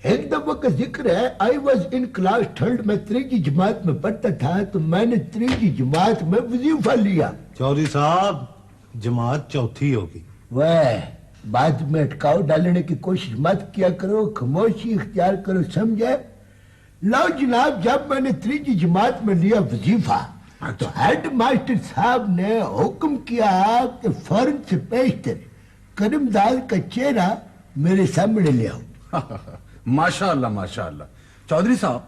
एक दफा का जिक्र है, I was in class third, मैं तीसरी जमात में पढ़ता था, तो मैंने तीसरी जमात में वजीफा लिया। चौधरी साहब, जमात चौथी होगी। वह बाद में अटकाव डालने की कोशिश मत किया करो, खामोशी इख्तियार करो, समझे? लो जनाब, जब मैंने तीसरी जमात में लिया वजीफा, तो हेड मास्टर साहब ने हुक्म किया कि फौरन से पेशतर करमदाद का चेहरा मेरे सामने ले आओ। माशाअल्लाह माशाअल्लाह। चौधरी साहब,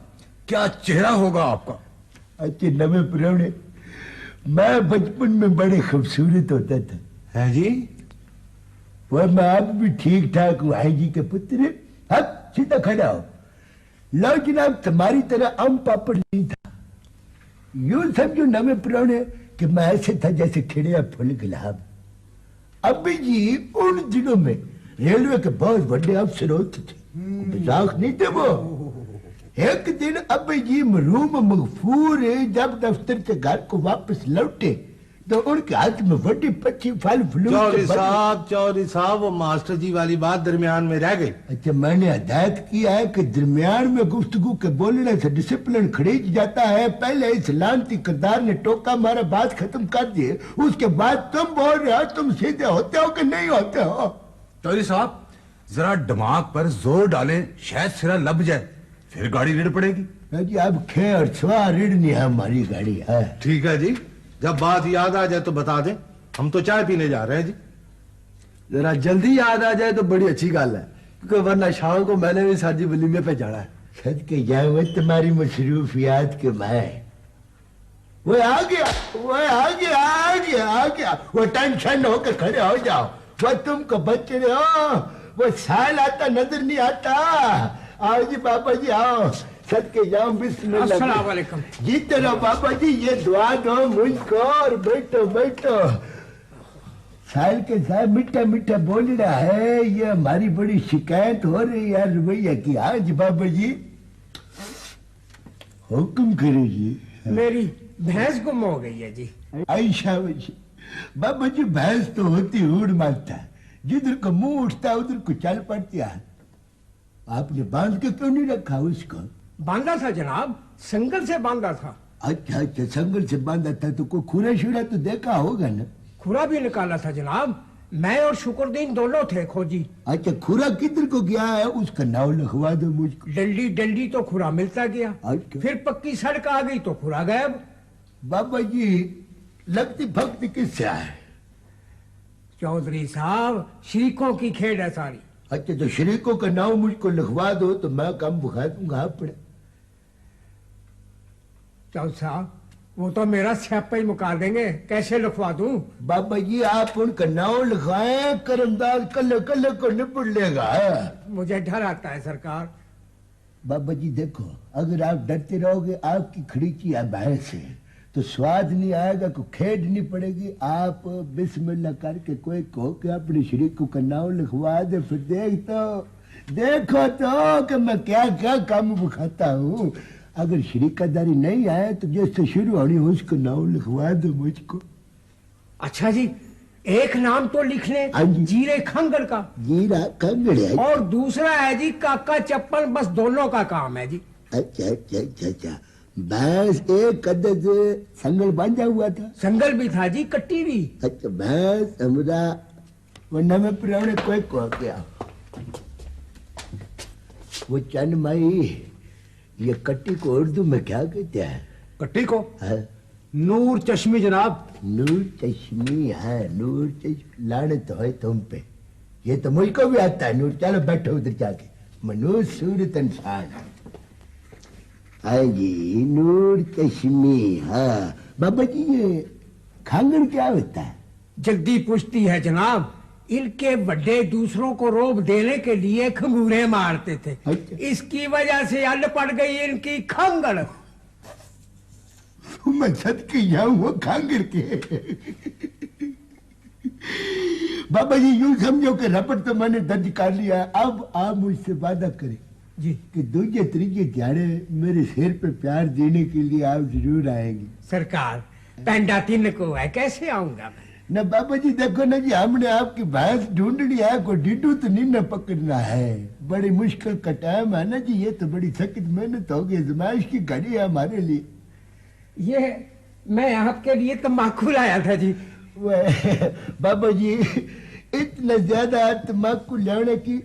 क्या चेहरा होगा आपका? अच्छे नवे पुराने, मैं बचपन में बड़े खूबसूरत होता था। है जी? वह मैं आप भी ठीक ठाक हूँ है जी के पुत्र। अब सीधा खड़ा हो। लो जनाब, तुम्हारी तरह आम पापड़ नहीं था। यूं समझो नवे पुराने कि मैं ऐसे था जैसे खिड़िया फूल गुलाब। अभी जी उन दिनों में रेलवे के बहुत बड़े अफसर होते थे, मजाक नहीं थे वो। एक दिन अभी जी मरूम मगफूर जब दफ्तर से घर को वापस लौटे, तो उनके हाथ में बड़ी पच्ची फल फ्लूट। चौधरी साहब, वो मास्टर जी वाली बात दरमियान में रह गई। अच्छा, मैंने हदायत किया है कि दरमियान में गुफ्तगू के बोलने से डिसिप्लिन खरीद जाता है। पहले इस लानती किरदार ने टोका मारा, बात खत्म कर दिए, उसके बाद तुम बोल रहे हो। तुम सीधे होते हो कि नहीं होते हो? चौधरी साहब, जरा दिमाग पर जोर डालें, शायद सिरा लब जाए, फिर गाड़ी रेड़ पड़ेगी। जी अब खे और छुआ रेड़नी है हमारी गाड़ी है। ठीक है जी, जब बात याद आ जाए तो बता दें, हम तो चाय पीने जा रहे हैं जी। जरा जल्दी याद आ जाए तो बड़ी अच्छी गल है, क्योंकि वरना शाम को मैंने भी साजी वलीमे पे जाना है। सदके जाए वो तुम्हारी मसरूफियात के मैं। वो आ गया, वो आ गया, आ गया, आ गया। वो टेंशन होकर खड़े हो जाओ। वो तुमको बच्चे हो, वो साल आता नजर नहीं आता। आओ जी बाबा जी, आओ, सदके जाओ, बिस्मिल्लाह। अस्सलाम वालेकुम। जीते रहो बाबा जी, ये दुआ दो मुझको और बैठो बैठो। साल के साथ मीठा मीठा बोल रहा है, ये हमारी बड़ी शिकायत हो रही है रवैया की। हाँ जी बाबा जी, हुक्म करो जी। मेरी भैंस गुम हो गई है जी। ऐसा बाबा जी, भैंस तो होती उड़ मारता, जिधर को मुंह उठता उधर को चल पड़ती है। आपने बांध के क्यों नहीं रखा उसको? बांधा था जनाब, संगल से बांधा था। अच्छा अच्छा, संगल से बांधा था तो कोई खुरा शुरा तो देखा होगा ना? खुरा भी निकाला था जनाब, मैं और शुक्रदीन दोनों थे खोजी। अच्छा, खुरा किधर को गया है? उसका नाम लिखवा दो मुझको। डंडी डंडी तो खुरा मिलता गया, अच्छा। फिर पक्की सड़क आ गई तो खुरा गायब। बाबा जी, लगती भक्ति किससे है? चौधरी साहब, शरीकों की खेड है सारी। अच्छा, तो शरीकों का नाम मुझको लिखवा दो तो मैं कम बुखा दूंगा अपने। चौधरी साहब, वो तो मेरा स्यापा ही मुका देंगे, कैसे लिखवा दूं? बाबा जी, आप उनका नाम लिखवाएं, करमदाद कल कल को निपट लेगा। मुझे डर आता है सरकार। बाबा जी देखो, अगर आप डरते रहोगे आपकी खड़ीची या भैंस है तो स्वाद नहीं आएगा, को खेड नहीं पड़ेगी। आप बिस्मिल्लाह करके कोई कहो कि अपने शरीकों का नाम लिखवा दे, फिर देखो तो कि मैं क्या क्या काम बुखाता हूँ। अगर शरीकादारी नहीं आए तो जैसे शुरू होनी हो उसको नाम लिखवा दो मुझको। अच्छा जी, एक नाम तो लिख ले, हाँ जी। जीरे खंगड़ का। जीरा खंगड़ है? और दूसरा है जी काका चप्पल, बस दोनों का काम है जी। अच्छा अच्छा अच्छा अच्छा, भैंस एक कदद संगल बांधा हुआ था? संगल भी था जी, कट्टी भी। अच्छा, भैंस हमरा वरना में पुराने कोई को गया। वो चंद माई, ये कट्टी को उर्दू में क्या कहते हैं? कट्टी को है? नूर चश्मी जनाब। नूर चश्मी है, नूर चश्मी। लानत है तुम पे, ये तो मुझको भी आता है नूर। चलो बैठो उधर जाके, मनूर सूरत इंसान। हाँ जी, नूर चश्मी। हाँ बाबा जी, ये खांगड़ क्या होता है? जल्दी पूछती है जनाब, इनके बड़े दूसरों को रोब देने के लिए खंगूरे मारते थे। अच्छा। इसकी वजह से अल पड़ गई इनकी खंगड़। मैं सदके जाऊं वो खांगड़ के। बाबा जी, यूं समझो कि रपट तो मैंने दर्ज कर लिया। अब आप मुझसे वादा करें जी कि दूजे त्रीजे दिहाड़े मेरे सिर पे प्यार देने के लिए आप जरूर आएंगे। सरकार, पेंडा तीन को है, कैसे आऊंगा मैं? न बाबा जी देखो ना जी, हमने आपकी भैंस ढूंढनी है, कोई डिड्डू तो नहीं न पकड़ना है। बड़ी मुश्किल का टाइम है ना जी, ये तो बड़ी सख्त मेहनत होगी, आजमाइश की घड़ी है हमारे लिए। ये मैं आपके लिए तम्बाकू लाया था जी। वह बाबा जी इतना ज्यादा तम्बाकू लाने की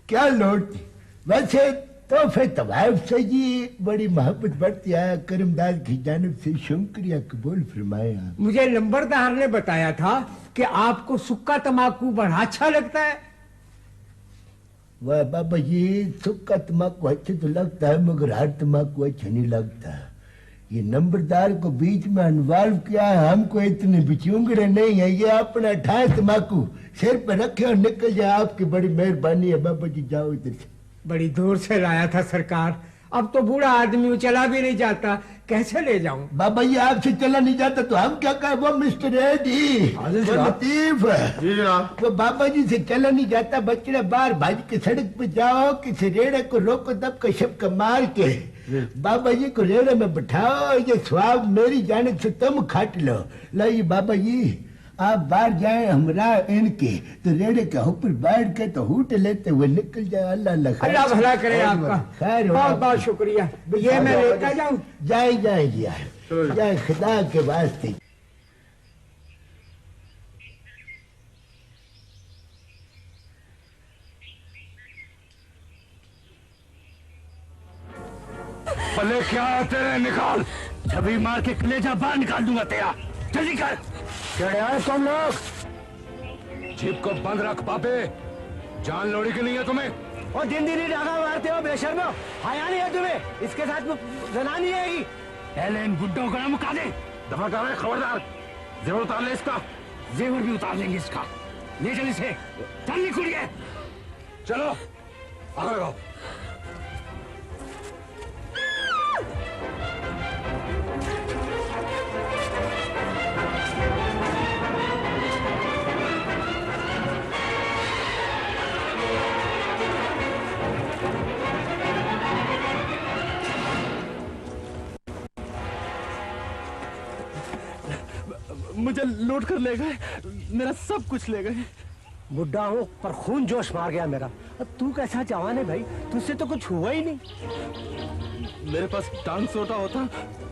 क्या लोड़ थी? वैसे तो फिर तवायफ से जी बड़ी मोहब्बत बढ़ती है, करमदास की जानिब से शुक्रिया कबूल फरमाया। मुझे लंबरदार ने बताया था कि आपको सुक्का तम्बाकू बड़ा अच्छा लगता है। वाह बाबा जी, सुक्का तम्बाकू अच्छा तो लगता है, मगर हर तम्बाकू अच्छा नहीं लगता। ये नंबरदार को बीच में इन्वॉल्व किया है, हमको इतने बिचूंगड़े नहीं है। ये अपना ठाए तम्बाकू सिर पर रखे और निकल जाए, आपकी बड़ी मेहरबानी है बाबा जी। जाओ इधर से। बड़ी दूर से लाया था सरकार, अब तो बूढ़ा आदमी वो चला भी नहीं जाता, कैसे ले जाऊं? बाबा जी आपसे चला नहीं जाता तो हम क्या करें? वो मिस्टर एडी, वो लतीफ, जी जनाब। वो बाबा जी से चला नहीं जाता। बच्चे बाहर भाज के सड़क पे जाओ, किसी रेड़े को रोको, दब का शबका मार के बाबा जी को रेड़े में बिठाओ, ये स्वाब मेरी जानिब से तुम खाट लो। लो ये बाबा जी आप बाहर जाए हमरा इनके, तो रेड़े के ऊपर बैठ के तो हूट लेते हुए निकल जाए। अल्लाह अल्लाह भला करे आपका, खैर हो। बहुत बहुत शुक्रिया। ये मैं लेकर जाऊं? जाए जाए जी, जाए खुदा के वास्ते। भले क्या है तेरे, निकाल। छवि मार के कलेजा बाहर निकाल दूंगा तेरा। जल्दी कर। चढ़े आए तुम लोग। जीप को बंद रख बाबे, जान लोड़ी की नहीं है तुम्हें। और दिन दिन ही डाका मारते हो बेशर्मो, हाया नहीं है तुम्हें? इसके साथ जना नहीं आएगी। पहले इन गुड्डों को ना मुका दे। दफा कर रहे, खबरदार। जेवर उतार ले इसका। जेवर भी उतार लेंगे इसका। ले चल इसे, चल निकुड़िए। चलो आगे लगाओ। मुझे लूट कर ले गए, मेरा सब कुछ ले गए। बुढ़ा हूँ पर खून जोश मार गया मेरा। अब तू कैसा जवान है भाई, तुझसे तो कुछ हुआ ही नहीं। मेरे पास टांग सोटा होता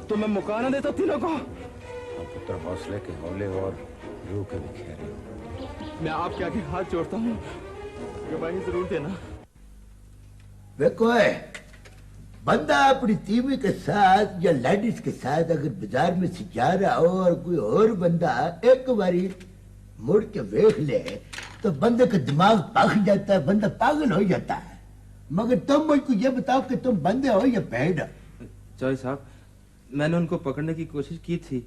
तो मैं मुका ना देता तीनों को। पुत्र हौसले के हौले और रूह के बिखेरे हो। मैं आपके आगे हाथ जोड़ता हूँ, गवाही जरूर देना। देखो बंदा अपनी तीवी के साथ या लेडीज के साथ अगर बाजार में से जा रहा हो और कोई और बंदा एक बारी मुड़ के देख ले तो बंदे का दिमाग पक जाता है, बंदा पागल हो जाता है। मगर तुम मुझको ये बताओ कि तुम बंदे हो या भेड़? जॉय साहब, मैंने उनको पकड़ने की कोशिश की थी,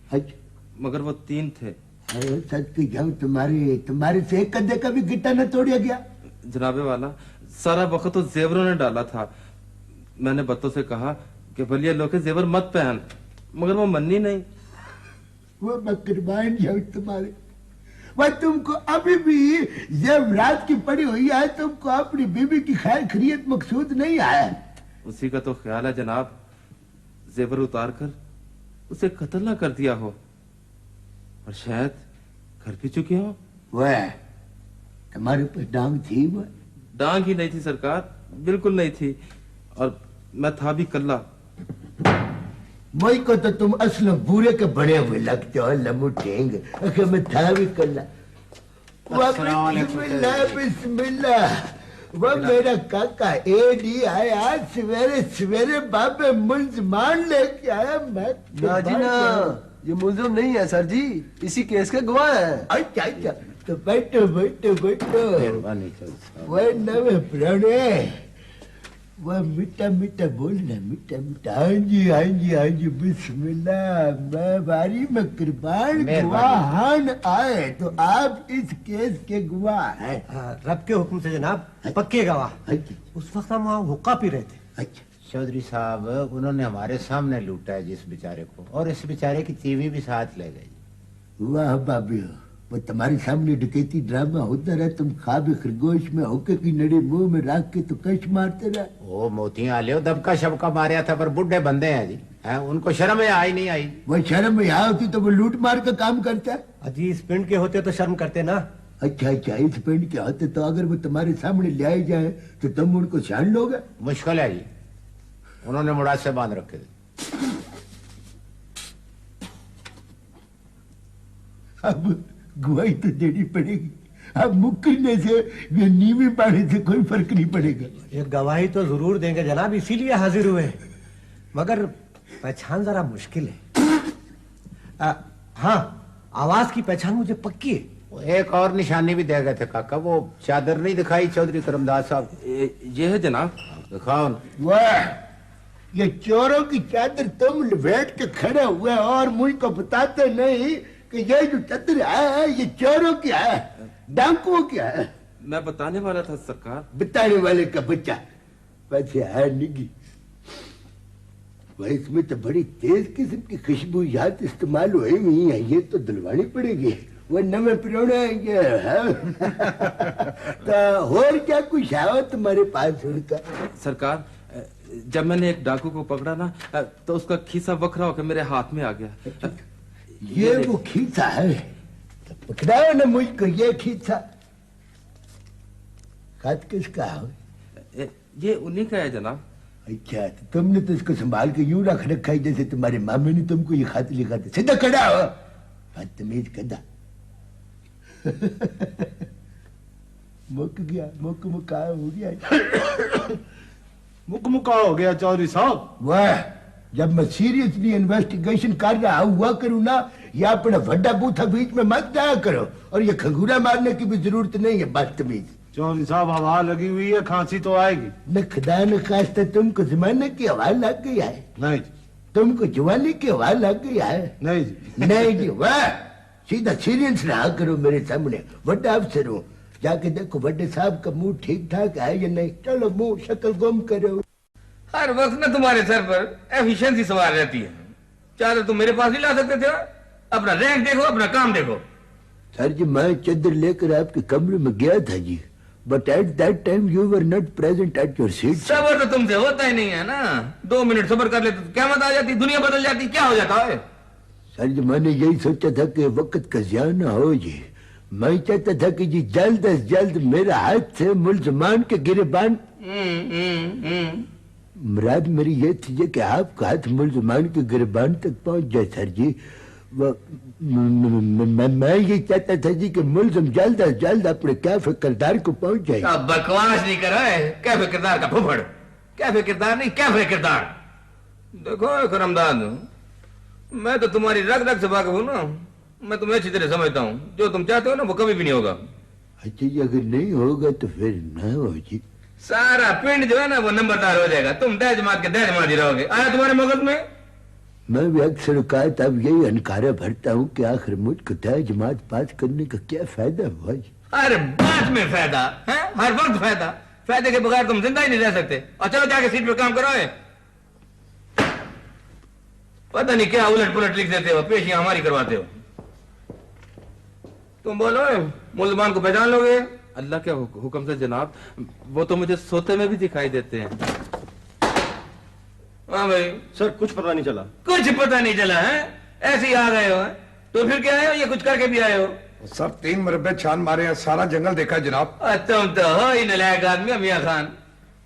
मगर वो 3 थे। अरे सच की जाऊं, तुम्हारे से एक कंधे का भी गिट्टा न तोड़िया गया? जनाबे वाला, सारा वक्त तो जेवरों ने डाला था। मैंने बत्तों से कहा कि भलिया लोके जेवर मत पहन, मगर वो मन्नी नहीं। वो मैं कुर्बान जाऊं तुम्हारे। वह तुमको अभी भी जेवरात की पड़ी हुई है, तुमको अपनी बीबी की खैर खैरियत मकसूद नहीं आया? उसी का तो ख्याल है जनाब, जेवर उतार कर उसे कत्ल ना कर दिया हो और शायद कर भी चुके हो। वह तुम्हारे ऊपर डांग थी? वह डांग ही नहीं थी सरकार, बिल्कुल नहीं थी, और मैं था भी कल्ला। वही को तो तुम असल बुरे के बड़े हुए लगते हो, लमुटेंग। अगर मैं था भी कल्ला। बिस्मिल्लाह बिस्मिल्लाह। वह मेरा काका एडी आया आज सवेरे सवेरे बाबे मुल्जमान लेके आया। मैं ना जी ना, ये मुल्जिम नहीं है सर जी, इसी केस के गवाह है। अच्छा अच्छा, तो बैठो बैठो बैठो। वह नवे पुराने, वह मीठा मीठा बोलना, मीठा मीठा। हाँ जी हाँ जी हाँ जी, बिस्मिल्लाह। मैं बारी में कुर्बान गवाहान आए तो आप इस केस के गवाह हैं। रब के हुक्म से जनाब, पक्के गवाह। उस वक्त हम वहाँ हुक्का पी रहे थे। अच्छा, चौधरी साहब, उन्होंने हमारे सामने लूटा है जिस बेचारे को, और इस बेचारे की तीवी भी साथ ले गई। वाह बाबी, वो तुम्हारे सामने डकैती ड्रामा होता रहा, तुम ख्वाब खरगोश में होके की नड़ी मुंह में रख के तो कश मारते रहा। वो मोतियां लियो दबका शबका मारा था, पर बुढ़े बंदे हैं जी, हैं उनको शर्म है आई नहीं आई। वो शर्म यहाँ होती तो वो लूट मार का काम करता। अजी इस पिंड के होते तो शर्म करते ना। अच्छा अच्छा, इस पिंड के होते तो अगर वो तुम्हारे सामने ले आए जाए तो तुम उनको छान लोगे? मुश्किल है जी, उन्होंने मुड़ासे बांध रखे थे। अब गवाही तो देनी पड़ेगी। अब मुक्करने से या नीवी पाने से कोई फर्क नहीं पड़ेगा। ये गवाही तो जरूर देंगे जनाब, इसीलिए हाजिर हुए, मगर पहचान जरा मुश्किल है। हाँ, आवाज की पहचान मुझे पक्की है। वो एक और निशानी भी दे गए थे काका, वो चादर नहीं दिखाई चौधरी करमदास साहब? ये है जनाब। दिखाओ ना। वाह, ये चोरों की चादर तुम लपेट के खड़े हुए और मुझको बताते नहीं कि ये जो चादर है ये चोरों की है, डाकुओं की है। मैं बताने वाला था सरकार। बताने वाले का बच्चा वैसे है निगी। वह इसमें तो बड़ी तेज किस्म की खुशबू याद इस्तेमाल हुई हुई है, ये तो दिलवानी पड़ेगी। वो नवे प्रोणे ये है। तो और क्या कुछ है तुम्हारे पास उनका? सरकार, जब मैंने एक डाकू को पकड़ा ना तो उसका खीसा वखरा होकर मेरे हाथ में आ गया। ये वो खींचा है, तो पकड़ाओ ना मुझको ये खींचा। हाथ किसका है? ये उन्हीं का है जनाब। अच्छा, तो तुमने तो इसको संभाल के यूं रख रखा है जैसे तुम्हारे मामे ने तुमको ये खत लिखा था। सीधा खड़ा हो, बदतमीज गधा। मुक गया, मुका हो गया। मुकमुका हो गया चौधरी साहब। वाह, जब मैं सीरियसली इन्वेस्टिगेशन कर रहा हुआ करूं ना, या अपना वड्डा बूथा बीच में मत जाया करो, और ये खंगूरा मारने की भी जरूरत नहीं है बदतमीज। चौधरी साहब हवा लगी हुई है, खांसी तो आएगी। न खुदा न खास्ता तुमको जमाने की हवा लग गई है? नहीं जी। तुमको जवानी की हवा लग गई है? नहीं जी। नहीं जी। वाह, सीधा सीरियस रहा करो मेरे सामने, बड़ा अफसर हूँ। जाके देखो बड़े साहब का मुंह ठीक ठाक है या नहीं। चलो मुंह शक्ल गुम करो। हर वक्त ना तुम्हारे सर पर एफिशिएंसी सवार रहती है। चादर तुम मेरे पास नहीं ला सकते थे? अपना रैंक देखो, अपना काम देखो। सर जी, मैं चादर लेकर आपके कमरे में गया था जी, but at that time you were not present at your seat. सबर तो तुमसे होता ही नहीं है ना। 2 मिनट सबर कर लेते तो क्या मत आ जाती, दुनिया बदल जाती, क्या हो जाता है? सर जी, मैंने यही सोचा था कि वक्त का ज़ियान ना हो जी। मैं चाहता था कि जी जल्द से जल्द मेरा हाथ से मुलजमान के गिरबान। मुराद मेरी ये थी कि आपका हाथ मुलजमान के गिरबान तक पहुंच जाए सर जी। मैं ये चाहता था जी कि मुलजम जल्द से जल्द अपने कैफे किरदार को पहुंच जाए। अब बकवास नहीं कर रहा है। कैफे किरदार का फुफड़, कैफे किरदार नहीं, कैफे किरदार। देखो करमदाद, मैं तो तुम्हारी रग रग से वाकिफ हूं ना। मैं तुम्हें अच्छी तरह समझता हूँ। जो तुम चाहते हो ना वो कभी भी नहीं होगा। अच्छा जी, अगर नहीं होगा तो फिर ना हो जी। सारा पिंड जो है ना वो नंबरदार हो जाएगा। तुम दह जमात के दह जमात ही रहोगे। आया तुम्हारे मगज में? मैं भी अक्सर औकात अब यही अनकारा भरता हूँ कि आखिर मुझको दह जमात पास करने का क्या फायदा हुआ जी? हर बात में फायदा है, हर वक्त फायदा। फायदे के बगैर तुम जिंदा ही नहीं रह सकते। और चलो जाके सीट पे काम करो। पता नहीं क्या उलट पुलट लिख देते हो, पेशियां हमारी करवाते हो। तुम बोलो, मुल्जमान को पहचान लोगे? अल्लाह के हुक्म से जनाब, वो तो मुझे सोते में भी दिखाई देते हैं। हाँ भाई। सर कुछ पता नहीं चला। कुछ पता नहीं चला है? ऐसे ही आ गए हो? तो फिर क्या आए हो? ये कुछ करके भी आए हो? सब 3 मरबे छान मारे हैं, सारा जंगल देखा जनाब। तुम तो हो ही नलायक आदमी मियां खान।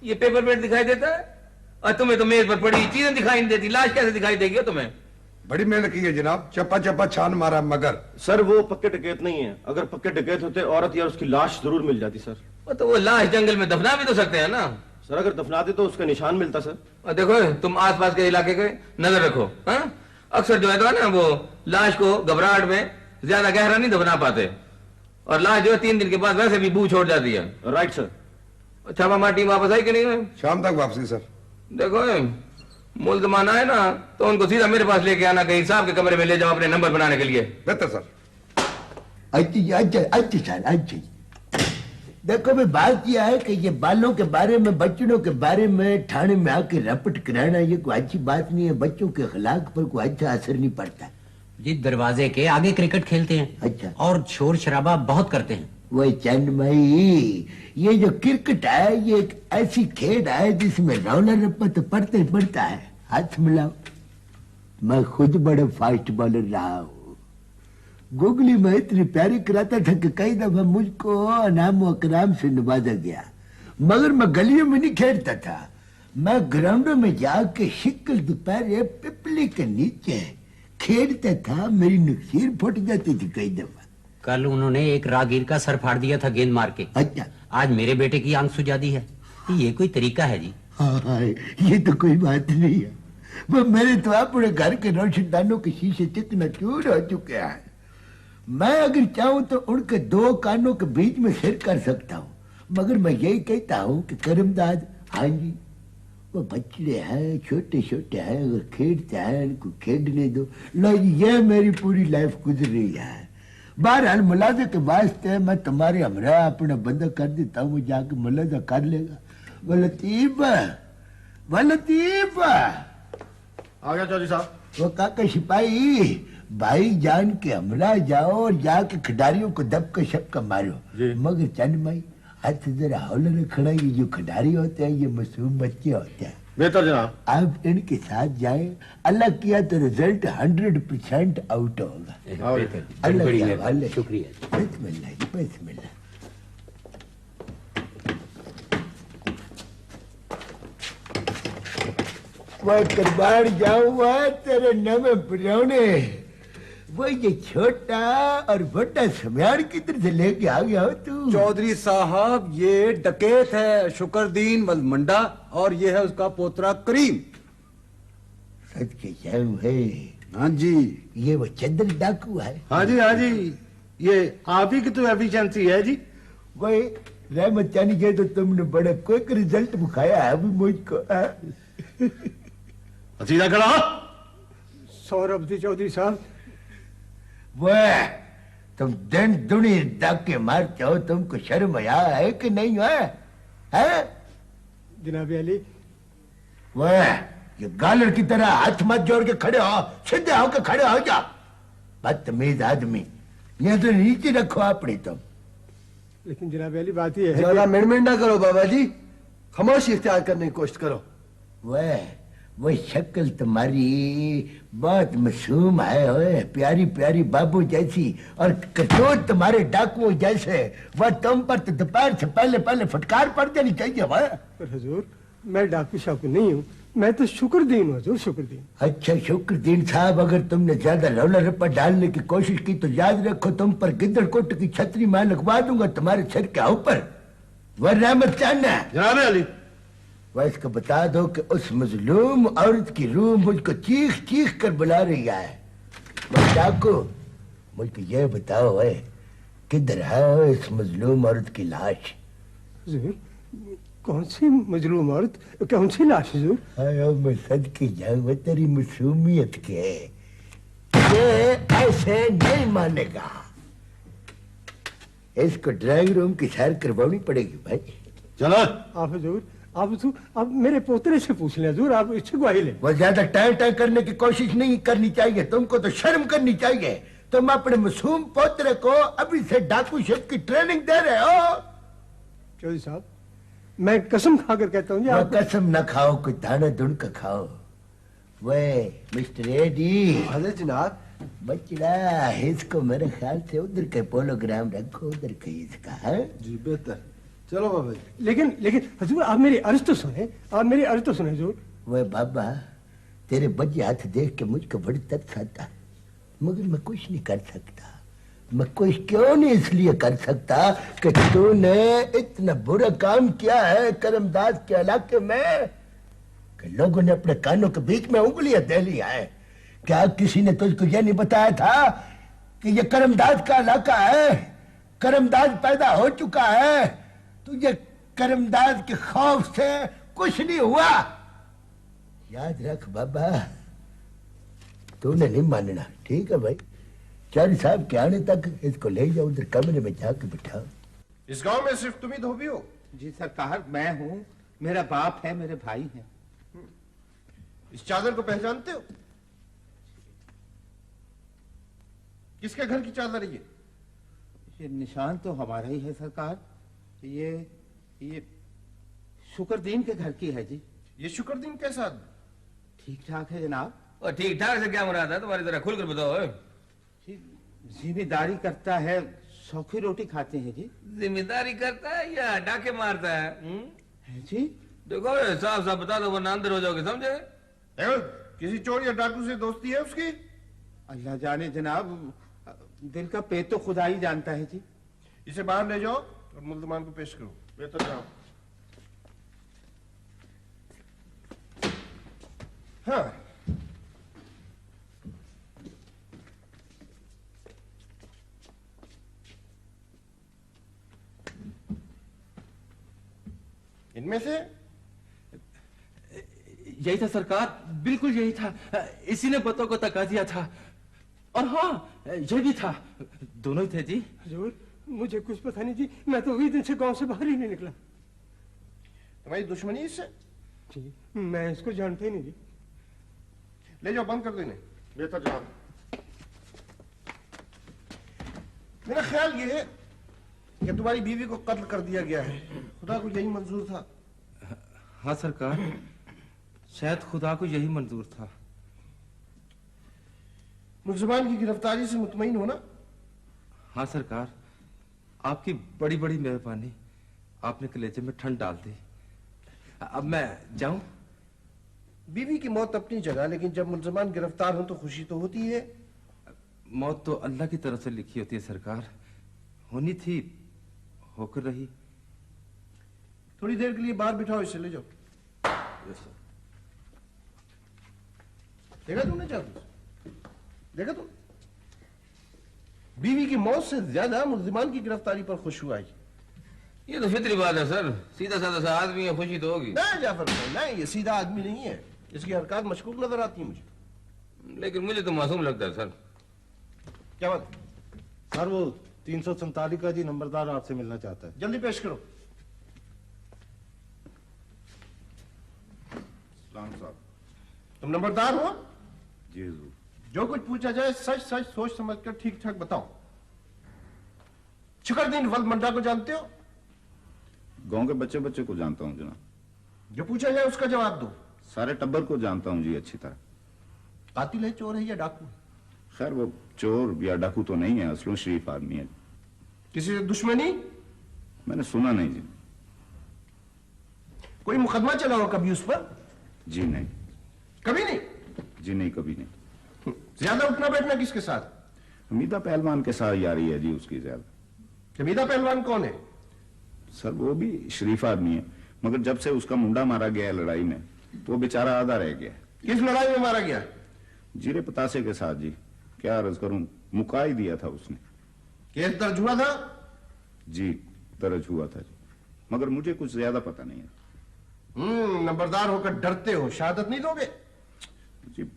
ये पेपर वेट दिखाई देता है और तुम्हें तो मेज पर पड़ी चीजें दिखाई नहीं देती। लाश कैसे दिखाई देगी तुम्हें? बड़ी मेहनत की है जनाब, चप्पा चप्पा छान मारा, मगर सर वो पक्के डकैत नहीं है। अगर पक्के डकैत होते औरत या उसकी लाश जरूर मिल जाती सर। तो वो लाश जंगल में दफना भी तो सकते हैं ना सर। अगर दफनाते तो उसका निशान मिलता सर। और देखो तुम आसपास के इलाके के नजर रखो। हाँ, अक्सर जो है तो ना वो लाश को घबराहट में ज्यादा गहरा नहीं दफना पाते, और लाश जो है 3 दिन के बाद वैसे भी बू छोड़ जाती है। Right sir. छापा मार टीम वापस आई कि नहीं? शाम तक वापसी सर। देखो मुल्जमान आए ना तो उनको सीधा मेरे पास लेके आना, कहीं साहब के कमरे में ले जाओ अपने नंबर बनाने के लिए। बेहतर सर। अच्छा। देखो भाई, बात यह है कि ये बालों के बारे में, बच्चों के बारे में थाने में आके रपट कराना ये कोई अच्छी बात नहीं है। बच्चों के अखलाक पर कोई अच्छा असर नहीं पड़ता। जी दरवाजे के आगे क्रिकेट खेलते हैं। अच्छा। और शोर शराबा बहुत करते हैं। वही चंद भाई, ये जो क्रिकेट है ये एक ऐसी खेल है जिसमें रौला रप्पा तो पड़ता ही पड़ता है। हाथ मिलाओ। मैं खुद बड़ा फास्ट बॉलर रहा हूँ। गुगली में इतनी प्यारी कराता था कि कई दफा मुझको अनाम अकराम से नवाजा गया, मगर मैं गलियों में नहीं खेलता था। मैं ग्राउंडों में जाके शिकल दोपहर पिपली के नीचे खेलता था। मेरी नखीर फट जाती थी कई दफा। कल उन्होंने एक रागीर का सर फाड़ दिया था गेंद मार के। अच्छा। आज मेरे बेटे की आंख सुजा दी है। ये कोई तरीका है जी? हाँ, ये तो कोई बात नहीं है। वो मेरे तो अपने घर के रोशनदानों के शीशे कितना चूर हो चुके हैं। मैं अगर चाहूं तो उनके दो कानों के बीच में सिर कर सकता हूँ, मगर मैं यही कहता हूँ कि करमदाद, हाँ जी, वो बच्चे हैं, छोटे छोटे हैं, अगर खेलते हैं इनको खेलने दो। लो जी, ये मेरी पूरी लाइफ गुजर रही है। बहरहाल मुलाजे के वास्ते मैं तुम्हारे हमरा अपना बंदा कर देता हूँ, वो जाके मुलाजा कर लेगा। वो लतीफ आ गया चौधरी साहब। वो काका सिपाही, भाई जान के हमरा जाओ और जाके खिडारियों को दब के शक्का मारो। मगर चंद भाई हाथ जरा हौले रखना। ये जो खिडारी होते हैं ये मासूम बच्चे होते हैं। बेहतर जनाब। आप इनके साथ जाए, अल्लाह किया तो रिजल्ट 100% आउट होगा। अल्लाह के हवाले। शुक्रिया। बिस्मिल्लाह जी, बिस्मिल्लाह। वह करबाड़ जाऊंगा तेरे नवे परौने। वो ये छोटा और बड़ा समयान किधर से लेके आ गया हो तू? चौधरी साहब ये डकैत है शुक्रदीन वल मंडा, और ये है उसका पोतरा करीम। सच के जाऊं है? हाँ जी। ये वो चंदन डाकू है? हाँ जी हाँ जी, ये आप ही की तो एफिशिएंसी है जी। वही रहमत चानी के तो तुमने बड़ा क्विक रिजल्ट दिखाया है अभी मुझको। सीधा खड़ा। सौरभ जी चौधरी साहब, वह तुम दिन दुनी डाके मारते हो, तुमको शर्म आया है कि नहीं है? जनाब अली। वह ये गालर की तरह हाथ मत जोड़ के खड़े हो, सीधे होकर खड़े हो जा। बदतमीज आदमी, ये तो नीचे रखो अपनी तुम। लेकिन जनाब अली बात ये है ज्यादा मिनमिन ना करो बाबा जी, खामोशी इख्तियार करने की कोशिश करो। वह शक्ल तुम्हारी बहुत मासूम है, ओए प्यारी प्यारी बाबू जैसी, और करतूत तुम्हारे डाकुओं जैसे। वह तुम पर तो दोपहर से पहले पहले फटकार पड़ जानी चाहिए। वह पर हुजूर, मैं डाकू शाकू नहीं हूँ, मैं तो शुक्रदीन हूँ हुजूर, शुक्रदीन। अच्छा शुक्रदीन साहब, अगर तुमने ज्यादा रौला रप्पा डालने की कोशिश की तो याद रखो तुम पर गिद्दड़कोट की छतरी मैं लगवा दूंगा तुम्हारे सिर के ऊपर। वह रहमत चाहना जनाब अली। वह इसको बता दो कि उस मजलूम औरत की रूह मुझको चीख चीख कर बुला रही है। वह डाकू, मुझको यह बताओ है किधर है इस मजलूम औरत की लाश? हुजूर, कौन सी मजलूम औरत, कौन सी लाश हुजूर? मैं सदके जाऊं तेरी मासूमियत के, ये ऐसे नहीं मानेगा। इसको ड्राइंग रूम की सैर करवानी पड़ेगी भाई। चलो। आप हुजूर, आप मेरे पोतरे से पूछ लें हुजूर, आप इससे गवाही लें। वो ज्यादा टाइम टाइम करने की कोशिश नहीं करनी चाहिए, तुमको तो शर्म करनी चाहिए। तुम अपने मासूम पोतरे को अभी से डाकू शिप की ट्रेनिंग दे रहे हो। चौधरी साहब, मैं कसम खाकर कहता हूँ जी, आप कसम न खाओ, कोई दाना दुन का खाओ। वे मिस्टर एडी। हाजिर जनाब। बचड़ा इसको मेरे ख्याल से उधर के पोलोग्राम रखो, उधर के इसका है जी बेहतर। चलो बाबा जी। लेकिन हुजूर, आप मेरी अर्ज तो सुने, आप मेरी अर्ज तो सुने हुजूर। वे बाबा, तेरे बजे हाथ देख के मुझको बड़ी तरस आता, मगर मैं कुछ नहीं कर सकता। मैं कुछ क्यों नहीं इसलिए कर सकता कि तूने इतना बुरा काम किया है करमदाद के इलाके में कि लोगों ने अपने कानों के बीच में उंगलियां दे लिया है। क्या किसी ने तुझको यह नहीं बताया था कि ये करमदाद का इलाका है, करमदाद पैदा हो चुका है, तुझे करमदाद के खौफ से कुछ नहीं हुआ। याद रख बाबा, तूने नहीं मानना, ठीक है भाई? चौधरी साहब के आने तक इसको ले जाओ उधर कमरे में जाके बिठाओ। इस गांव में सिर्फ तुम ही धोबी हो? जी सरकार, मैं हूँ, मेरा बाप है, मेरे भाई हैं। इस चादर को पहचानते हो? किसके घर की चादर है ये निशान तो हमारा ही है सरकार। ये शुक्रदीन के घर की है जी। ये शुक्रदीन कैसा आदमी? ठीक ठाक है जनाब। और ठीक ठाक से क्या मुराद है तुम्हारी? तरह खुलकर बताओ। जिम्मेदारी करता है, सौखी रोटी खाते हैं जी। जिम्मेदारी करता है या डाके मारता है? है जी। देखो साफ साफ बता दो वरना अंदर हो जाओगे, समझे? किसी चोर या डाकू से दोस्ती है उसकी? अल्लाह जाने जनाब, दिल का पेट तो खुदा ही जानता है जी। इसे बाहर ले जाओ और मुल्जमान को पेश करो। बेहतर जाओ। हाँ, इनमें से यही था सरकार, बिल्कुल यही था। इसी ने बतों को तका दिया था। और हाँ, ये भी था। दोनों ही थे जी। हुजूर, मुझे कुछ पता नहीं जी, मैं तो 20 दिन से गांव से बाहर ही नहीं निकला। तुम्हारी दुश्मनी इससे? जी, मैं इसको जानता ही नहीं जी। ले जाओ, बंद कर दो इन्हें। बेहतर जाओ। मेरा ख्याल ये है कि तुम्हारी बीवी को कत्ल कर दिया गया है। खुदा को यही मंजूर था। हाँ सरकार, शायद खुदा को यही मंजूर था। मुल्जिमान की गिरफ्तारी से मुतमईन हो ना? हाँ सरकार, आपकी बड़ी बड़ी मेहरबानी। आपने कलेजे में ठंड डाल दी। अब मैं जाऊं? बीवी की मौत अपनी जगह, लेकिन जब मुल्जिमान गिरफ्तार हो तो खुशी तो होती है। मौत तो अल्लाह की तरफ से लिखी होती है सरकार। होनी थी, होकर रही। थोड़ी देर के लिए बाहर बिठाओ, इसे ले जाओ। देखा तुमने जादू? देखा तुम? बीवी की मौत से ज्यादा मुल्जिमान की गिरफ्तारी पर खुश हुआ है। ये तो फितरी बात है सर, सीधा साधा सा आदमी है, खुशी तो होगी। नहीं जाफर भाई, नहीं, ये सीधा आदमी नहीं है। इसकी हरकत मशकूक नजर आती है मुझे। लेकिन मुझे तो मासूम लगता है सर। क्या बात? सर वो 347 का जी नंबरदार आपसे मिलना चाहता है। जल्दी पेश करो। साहब, तुम नंबरदार हो? जी हुजूर। जो कुछ पूछा जाए सच सच सोच समझ कर ठीक ठाक बताओ। शुक्रदीन वल्द मंडा को जानते हो? गांव के बच्चे बच्चे को जानता हूँ जनाब। जो पूछा जाए उसका जवाब दो। सारे टब्बर को जानता हूँ जी अच्छी तरह। कातिल है, चोर है या डाकू? खैर वो चोर या डाकू तो नहीं है, असलों शरीफ आदमी है। किसी से दुश्मनी? मैंने सुना नहीं जी। कोई मुकदमा चला हो कभी उस पर? जी नहीं। कभी नहीं? जी नहीं, कभी नहीं। ज्यादा उठना बैठना किसके साथ? हमीदा पहलवान के साथ यारी है जी उसकी ज्यादा। हमीदा पहलवान कौन है? सर वो भी शरीफ आदमी है, मगर जब से उसका मुंडा मारा गया है लड़ाई में तो वो बेचारा आधा रह गया। किस लड़ाई में मारा गया? जीरे पतासे के साथ जी। क्या अर्ज करूं, मुका ही दिया था उसने। केस दर्ज हुआ था? जी दर्ज हुआ था जी, मगर मुझे कुछ ज्यादा पता नहीं है। नंबरदार होकर डरते हो, शहादत नहीं दोगे? जी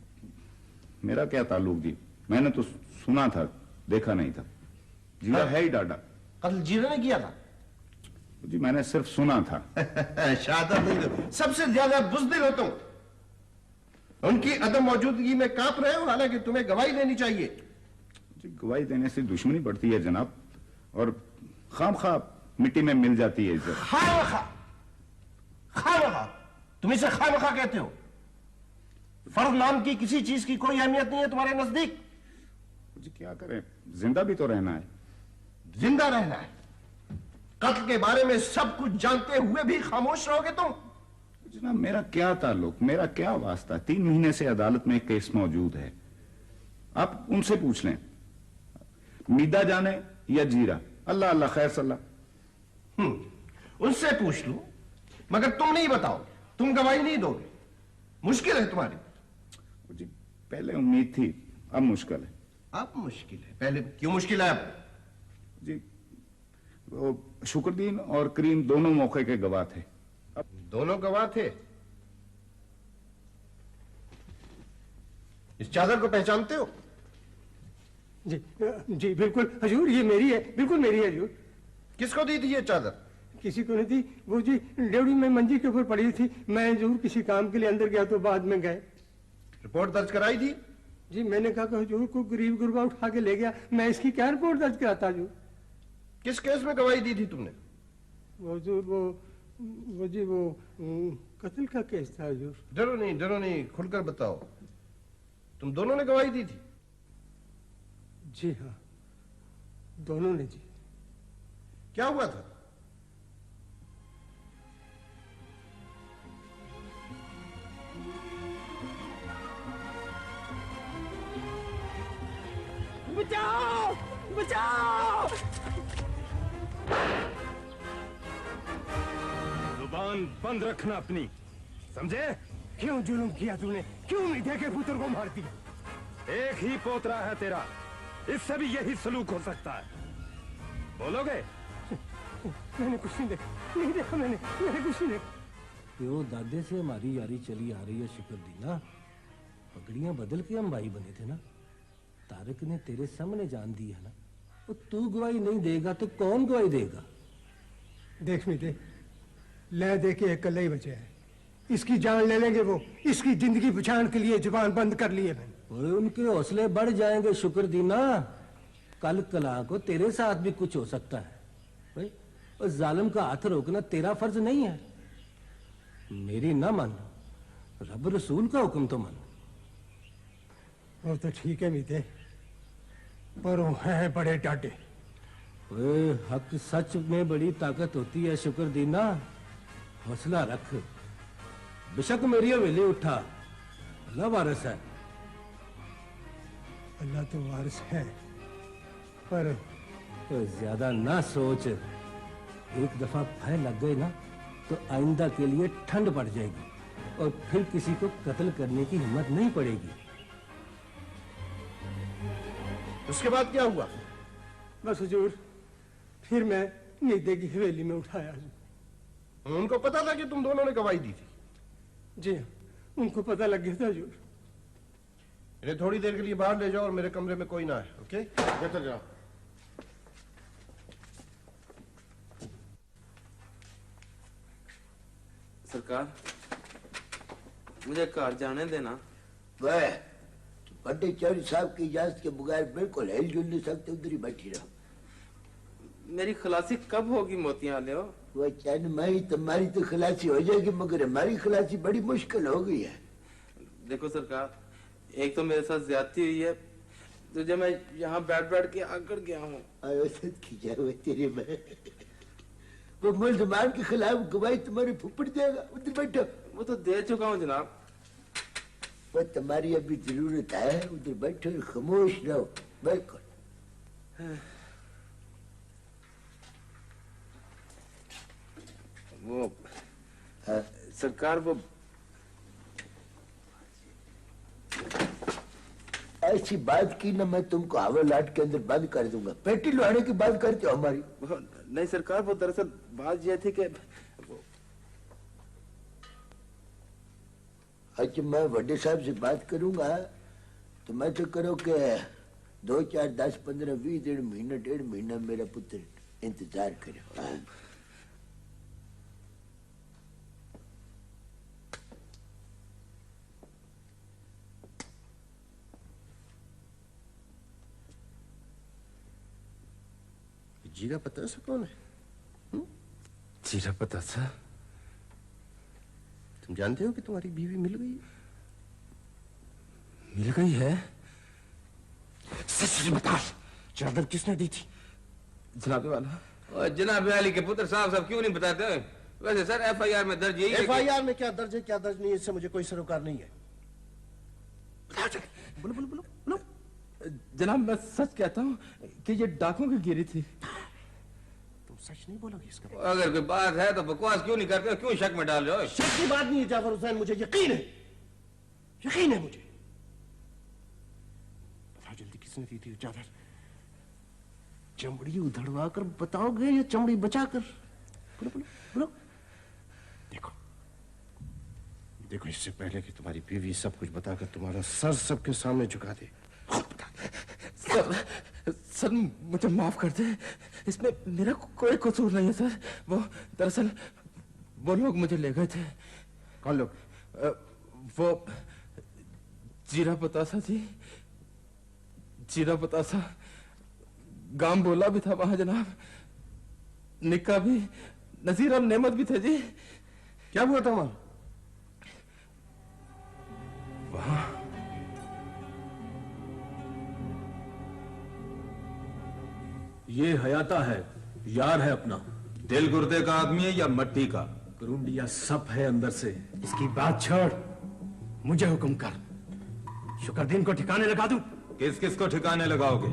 मेरा क्या ताल्लुक जी, मैंने तो सुना था, देखा नहीं था। जीरा है ही डाडा। कत्ल जीरे ने किया था? जी मैंने सिर्फ सुना था। शहादत नहीं दो। सबसे ज्यादा बुज़दिल हो तुम। उनकी अदम मौजूदगी में कांप रहे हो, हालांकि तुम्हें गवाही देनी चाहिए। जी गवाही देने से दुश्मनी बढ़ती है जनाब, और खामखा मिट्टी में मिल जाती है इज्जत। खामखा? खामखा? तुम इसे खामखा कहते हो? फर्ज नाम की किसी चीज की कोई अहमियत नहीं है तुम्हारे नजदीक? जी क्या करें, जिंदा भी तो रहना है। जिंदा रहना है? कत्ल के बारे में सब कुछ जानते हुए भी खामोश रहोगे तुम? जनाब मेरा क्या ताल्लुक, मेरा क्या वास्ता? 3 महीने से अदालत में एक केस मौजूद है, आप उनसे पूछ लें। मीदा जाने या जीरा, अल्लाह अल्लाह खैर सल्लाह। उनसे पूछ लो, मगर तुम नहीं बताओ, तुम गवाही नहीं दोगे। मुश्किल है तुम्हारी। जी पहले उम्मीद थी, अब मुश्किल है। अब मुश्किल है? पहले क्यों मुश्किल है अब? जी वो शुक्रदीन और करीम दोनों मौके के गवाह थे। अब दोनों गवाह थे? इस चादर को पहचानते हो? जी जी बिल्कुल हजूर, ये मेरी है, बिल्कुल मेरी है हजूर। किसको दी थी ये चादर? किसी को नहीं थी, वो जी ड्योढ़ी में मंजी के ऊपर पड़ी थी। मैं जरूर किसी काम के लिए अंदर गया तो बाद में गए। रिपोर्ट दर्ज कराई थी? जी मैंने कहा कि हुजूर को गरीब गुरबा उठा के ले गया, मैं इसकी क्या रिपोर्ट दर्ज कराता हजूर? किस केस में गवाही दी थी तुमने? हुजूर वो जी वो कत्ल का केस था हजूर। डरो नहीं, खुलकर बताओ, तुम दोनों ने गवाही दी थी? जी हाँ, दोनों ने जी। क्या हुआ था? बचाओ बचाओ! जुबान बंद रखना अपनी, समझे? क्यों जुल्म किया तूने? क्यों मीठे के पुत्र को मार दिया? एक ही पोतरा है तेरा, इससे भी यही सलूक हो सकता है। बोलोगे? मैंने कुछ नहीं देखा, मैंने कुछ नहीं देखा। प्यो दादे से हमारी यारी चली आ रही है शुक्रदीना। पगड़ियां बदल के हम भाई बने थे ना। तारक ने तेरे सामने जान दी है ना, तो तू गवाही नहीं देगा तो कौन गवाही देगा? देख मीठे, ले दे के अकेले ही बचे हैं, इसकी जान ले लेंगे वो। इसकी जिंदगी बचाने के लिए जुबान बंद कर लिए मैंने। उनके हौसले बढ़ जाएंगे शुक्रदीना। कल कला को तेरे साथ भी कुछ हो सकता है भाई। उस जालिम का हाथ रोकना तेरा फर्ज नहीं है। मेरी ना मान, रब रसूल का हुक्म तो मान। वो तो ठीक है मीते, पर वो है बड़े डाटे। हक सच में बड़ी ताकत होती है शुक्रदीना। हौसला रख। बेशक मेरी हवेली उठा, अल्लाह वारिस है। अल्लाह तो वारिस है, पर ज्यादा ना सोच। एक दफा भय लग गए ना तो आइंदा के लिए ठंड पड़ जाएगी और फिर किसी को कत्ल करने की हिम्मत नहीं पड़ेगी। उसके बाद क्या हुआ? बस हुजूर, फिर मैं नीदे की हवेली में उठाया। उनको पता था कि तुम दोनों ने गवाही दी थी? जी हाँ, उनको पता लग गया था हुजूर। इन्हें थोड़ी देर के लिए बाहर ले जाओ और मेरे कमरे में कोई ना है। ओके, बेहतर जाओ। सरकार, मुझे घर जाने देना। वह बड़े चौधरी साहब की इजाजत के बगैर बिल्कुल हिल जुल नहीं सकते, उधर ही बैठी रहो। मेरी खलासी कब होगी मोतियां ले? वह चैन माई तुम्हारी तो खलासी हो जाएगी, मगर हमारी खलासी बड़ी मुश्किल हो गई है। देखो सरकार, एक तो मेरे साथ ज्यादती हुई है, तुझे मैं यहाँ बैठ बैठ के आकर गया हूँ। खिंचा हुआ तेरे में वो मुल्जमान के खिलाफ गवाही तुम्हारी फुफड़ देगा, उधर बैठो। वो तो दे चुका हूँ जनाब। वो तुम्हारी अभी जरूरत है, उधर बैठो और खामोश रहो। बिल्कुल। वो सरकार, वो ऐसी बात की ना मैं तुमको हवालाट के अंदर बंद कर दूंगा। पेटी लुहाने की बात करते हो हमारी? नहीं सरकार, वो दरअसल बात यह थी कि अच्छा, मैं बड़े साहब से बात करूंगा तो मैं तो करो कि 2, 4, 10, 15, 20 डेढ़ महीना मेरा पुत्र इंतजार करो। जीरा पतासा कौन है? जीरा पतासा? तुम जानते हो कि तुम्हारी बीवी मिल गई? मिल गई है? सच बता, चादर किसने दी थी? जनाबे वाला। और जनाब वाली के पुत्र साहब क्यों नहीं बताते? वैसे सर एफआईआर में दर्ज यही है। एफआईआर में क्या दर्ज है क्या दर्ज नहीं है, इससे मुझे कोई सरोकार नहीं है। बोलो बोलो बोलो बोलो। जनाब, मैं सच कहता हूँ कि ये डाकुओं की गिरी थी। तुम सच नहीं बोलोगे इसका? अगर कोई बात है तो बकवास क्यों नहीं करते? क्यों शक में डाल रहे हो? शक की बात नहीं है जाफर हुसैन, मुझे यकीन है मुझे। बताओ जल्दी, किसने दी थी चादर? चमड़ी उधड़वा कर बताओगे या चमड़ी बचाकर? बोलो बोलो बोलो। देखो, इससे पहले कि तुम्हारी बीवी सब कुछ बताकर तुम्हारा सर सबके सामने झुका दे, सर मुझे माफ कर दे, इसमें मेरा कोई कसूर नहीं है सर। वो दरअसल वो लोग मुझे ले गए थे। कौन लोग? वो जीरा पतासा जी, जीरा पतासा। गाम बोला भी था वहां जनाब, निक्का भी, नजीर और नेमत भी थे जी। क्या हुआ था वहां? ये हयाता है, यार है अपना। दिल गुर्दे का आदमी है या मट्टी का? करुंडिया सब है अंदर से। इसकी बात छोड़, मुझे हुक्म कर, शुक्रदीन को ठिकाने लगा दूं। किस किस को ठिकाने लगाओगे?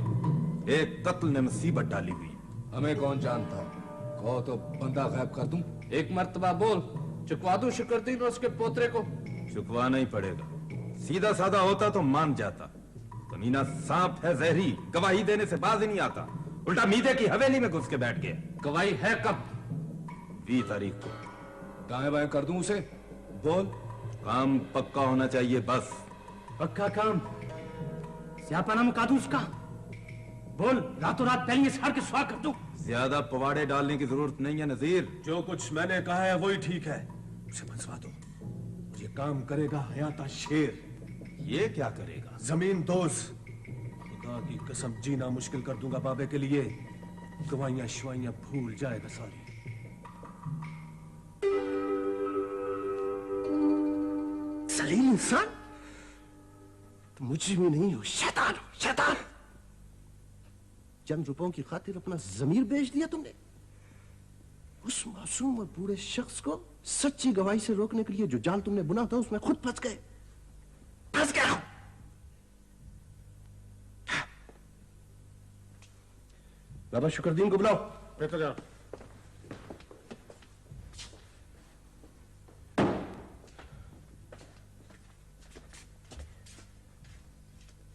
एक कत्ल ने मुसीबत डाली हुई। हमें कौन जानता, कहो तो बंदा गायब कर दूं। एक मर्तबा बोल, चुकवा दूं शुक्रदीन और उसके पोतरे को। चुकवाना ही पड़ेगा। सीधा साधा होता तो मान जाता। कमीना सांप है, जहरी, गवाही देने से बाज ही नहीं आता। उल्टा मीदे की हवेली में घुस के बैठ गया। गवाही है कब? 20 तारीख को। दाएं बाएं कर दूं उसे? बोल। काम पक्का होना चाहिए बस। पक्का काम? स्यापाना मुका दूं उसका? बोल, रातों रात पहले सर के स्वाग कर दूं। ज्यादा पवाड़े डालने की जरूरत नहीं है नजीर। जो कुछ मैंने कहा है वही ठीक है, उसे मनसवा दो। ये काम करेगा हयाता शेर। ये क्या करेगा? जमीन दोज। खुदा की कसम जीना मुश्किल कर दूंगा बाबे के लिए। गवाइयां शवाइयां भूल जाएगा सारी। सलीम इंसान, तुम मुजरिम नहीं हो, शैतान हो, शैतान। चंद रुपयों की खातिर अपना जमीर बेच दिया तुमने। उस मासूम और बूढ़े शख्स को सच्ची गवाही से रोकने के लिए जो जाल तुमने बुना था उसमें खुद फंस गए, फंस गए। बाबा शुक्रदीन को बुलाओ। बेटा जा।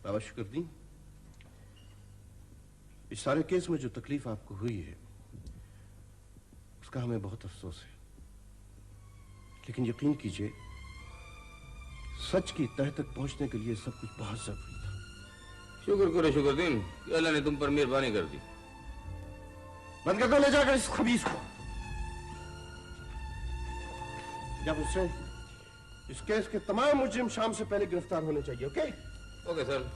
बाबा शुक्रदीन, इस सारे केस में जो तकलीफ आपको हुई है उसका हमें बहुत अफसोस है, लेकिन यकीन कीजिए सच की तह तक पहुंचने के लिए सब कुछ बहुत जरूरी था। शुक्र करो शुक्रदीन कि अल्लाह ने तुम पर मेहरबानी कर दी। बंद कर दो, ले जाकर इस खबीस को। जब उससे इस केस के तमाम मुजरिम शाम से पहले गिरफ्तार होने चाहिए। ओके? Okay sir.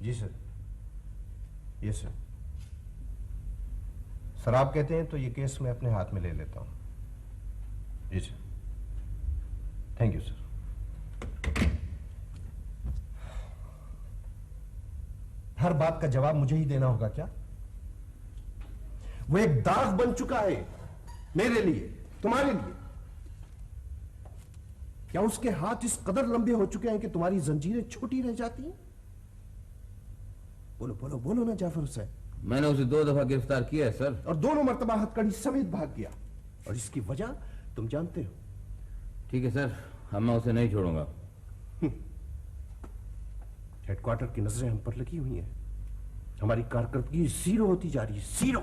जी सर। Yes sir. सर आप कहते हैं तो ये केस मैं अपने हाथ में ले लेता हूं। जी सर, थैंक यू सर। हर बात का जवाब मुझे ही देना होगा क्या? वो एक दाग बन चुका है मेरे लिए, तुम्हारे लिए। क्या उसके हाथ इस कदर लंबे हो चुके हैं कि तुम्हारी जंजीरें छोटी रह जाती हैं? बोलो बोलो बोलो ना जाफर हुसैन। मैंने उसे 2 दफा गिरफ्तार किया है सर, और दोनों मर्तबा हथकड़ी समेत भाग गया, और इसकी वजह तुम जानते हो। ठीक है सर, मैं उसे नहीं छोड़ूंगा। हेडक्वार्टर की नजरें हम पर लगी हुई हैं, हमारी कारकर्दगी जीरो होती जा रही है, जीरो।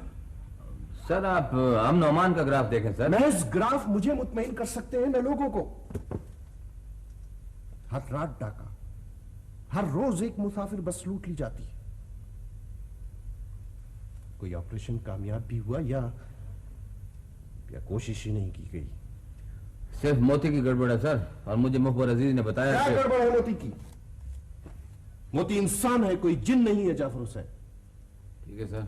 सर आप अमन अमान का ग्राफ देखें सर। महज ग्राफ मुझे मुतमईन कर सकते हैं, न लोगों को। हर रात डाका, हर रोज एक मुसाफिर बस लूट ली जाती है। कोई ऑपरेशन कामयाब भी हुआ या कोशिश ही नहीं की गई? सिर्फ मोती की गड़बड़ है सर, और मुझे मुखबर अजीज ने बताया। क्या गड़बड़ है मोती की? मोती इंसान है, कोई जिन नहीं है जाफर हुसैन। ठीक है सर।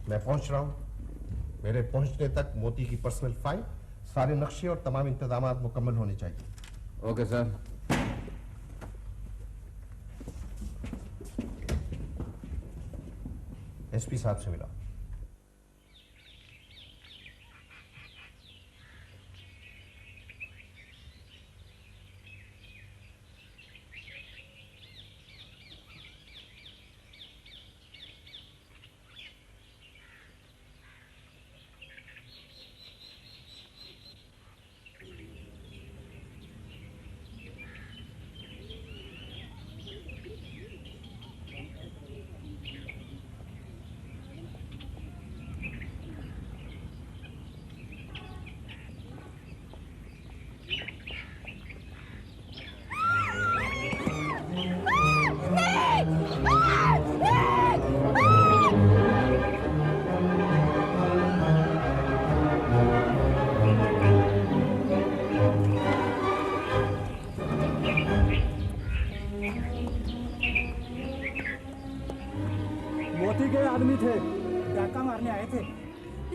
मैं पहुंच रहा हूं। मेरे पहुंचने तक मोती की पर्सनल फाइल, सारे नक्शे और तमाम इंतजाम मुकम्मल होने चाहिए। Okay sir. एसपी साहब से मिला।